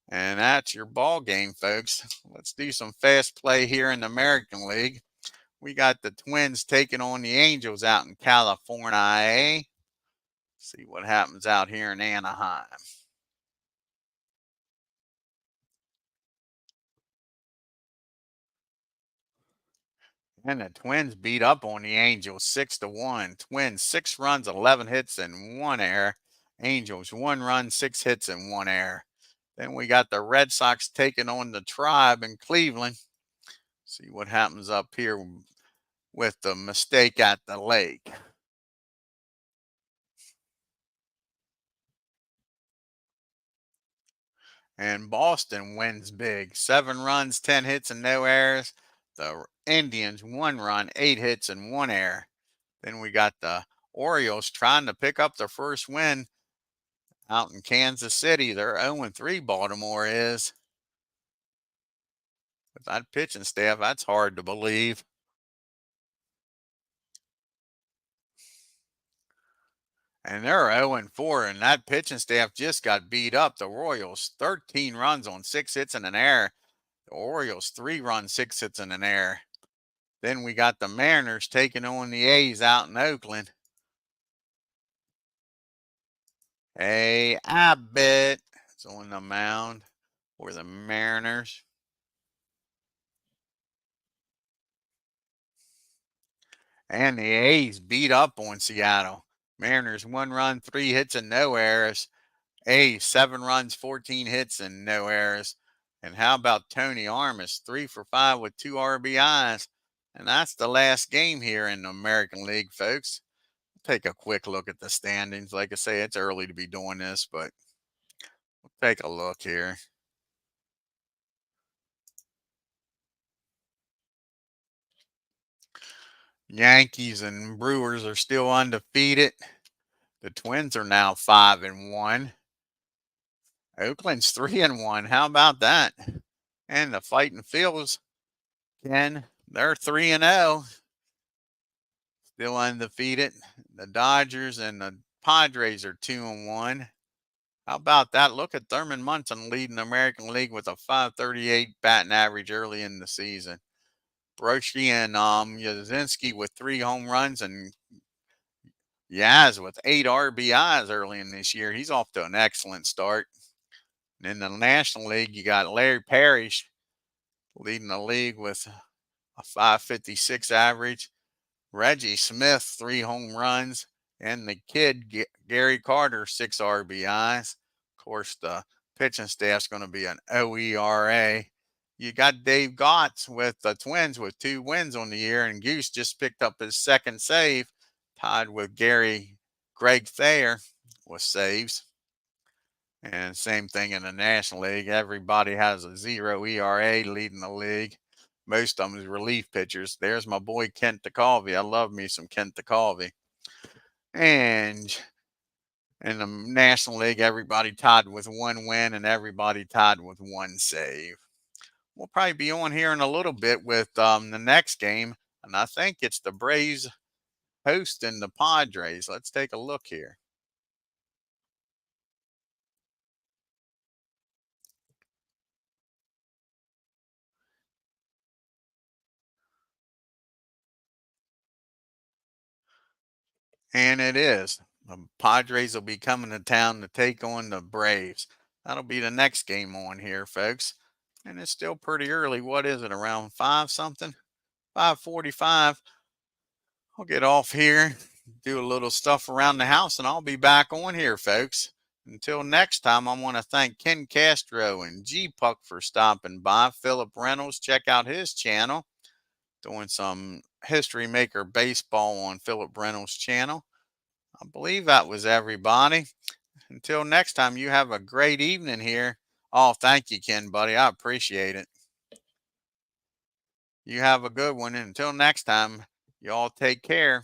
And that's your ball game, folks. Let's do some fast play here in the American League. We got the Twins taking on the Angels out in California. See what happens out here in Anaheim. And the Twins beat up on the Angels 6-1. Twins 6 runs, 11 hits, and 1 error. Angels 1 run, 6 hits, and 1 error. Then we got the Red Sox taking on the Tribe in Cleveland. See what happens up here with the mistake at the lake. And Boston wins big. 7 runs, 10 hits, and no errors. The Indians 1 run, 8 hits, and 1 error. Then we got the Orioles trying to pick up their first win out in Kansas City. They're 0-3, Baltimore is. With that pitching staff, that's hard to believe. And they're 0-4, and that pitching staff just got beat up. The Royals, 13 runs on 6 hits and an error. The Orioles, 3 runs, 6 hits and an error. Then we got the Mariners taking on the A's out in Oakland. Apba is on the mound for the Mariners. And the A's beat up on Seattle. Mariners 1 run, 3 hits, and no errors. A's 7 runs, 14 hits, and no errors. And how about Tony Armas, 3 for 5 with 2 RBIs? And that's the last game here in the American League, folks. Take a quick look at the standings. Like I say, it's early to be doing this, but we'll take a look here. Yankees and Brewers are still undefeated. The Twins are now 5-1. Oakland's 3-1. How about that? And the Fighting Phils, Ken, they're 3-0. Still undefeated. The Dodgers and the Padres are 2-1. How about that? Look at Thurman Munson leading the American League with a .538 batting average early in the season. Broschke and Yazinski with 3 home runs, and Yaz with 8 RBIs early in this year. He's off to an excellent start. And in the National League, you got Larry Parrish leading the league with a .556 average. Reggie Smith, 3 home runs. And the kid, Gary Carter, 6 RBIs. Of course, the pitching staff's going to be an OERA. You got Dave Gotts with the Twins with 2 wins on the year, and Goose just picked up his 2nd save, tied with Greg Thayer with saves. And same thing in the National League. Everybody has a 0 ERA leading the league. Most of them is relief pitchers. There's my boy Kent DeCalvey. I love me some Kent DeCalvey. And in the National League, everybody tied with 1 win and everybody tied with 1 save. We'll probably be on here in a little bit with the next game, and I think it's the Braves hosting the Padres. Let's take a look here. And it is. The Padres will be coming to town to take on the Braves. That'll be the next game on here, folks. And it's still pretty early. What is it, around 5 something? 5:45. I'll get off here, do a little stuff around the house, and I'll be back on here, folks. Until next time, I want to thank Ken Castro and G Puck for stopping by. Philip Reynolds, check out his channel. Doing some History Maker baseball on Philip Reynolds' channel. I believe that was everybody. Until next time, you have a great evening here. Oh, thank you, Ken, buddy. I appreciate it. You have a good one. And until next time, you all take care.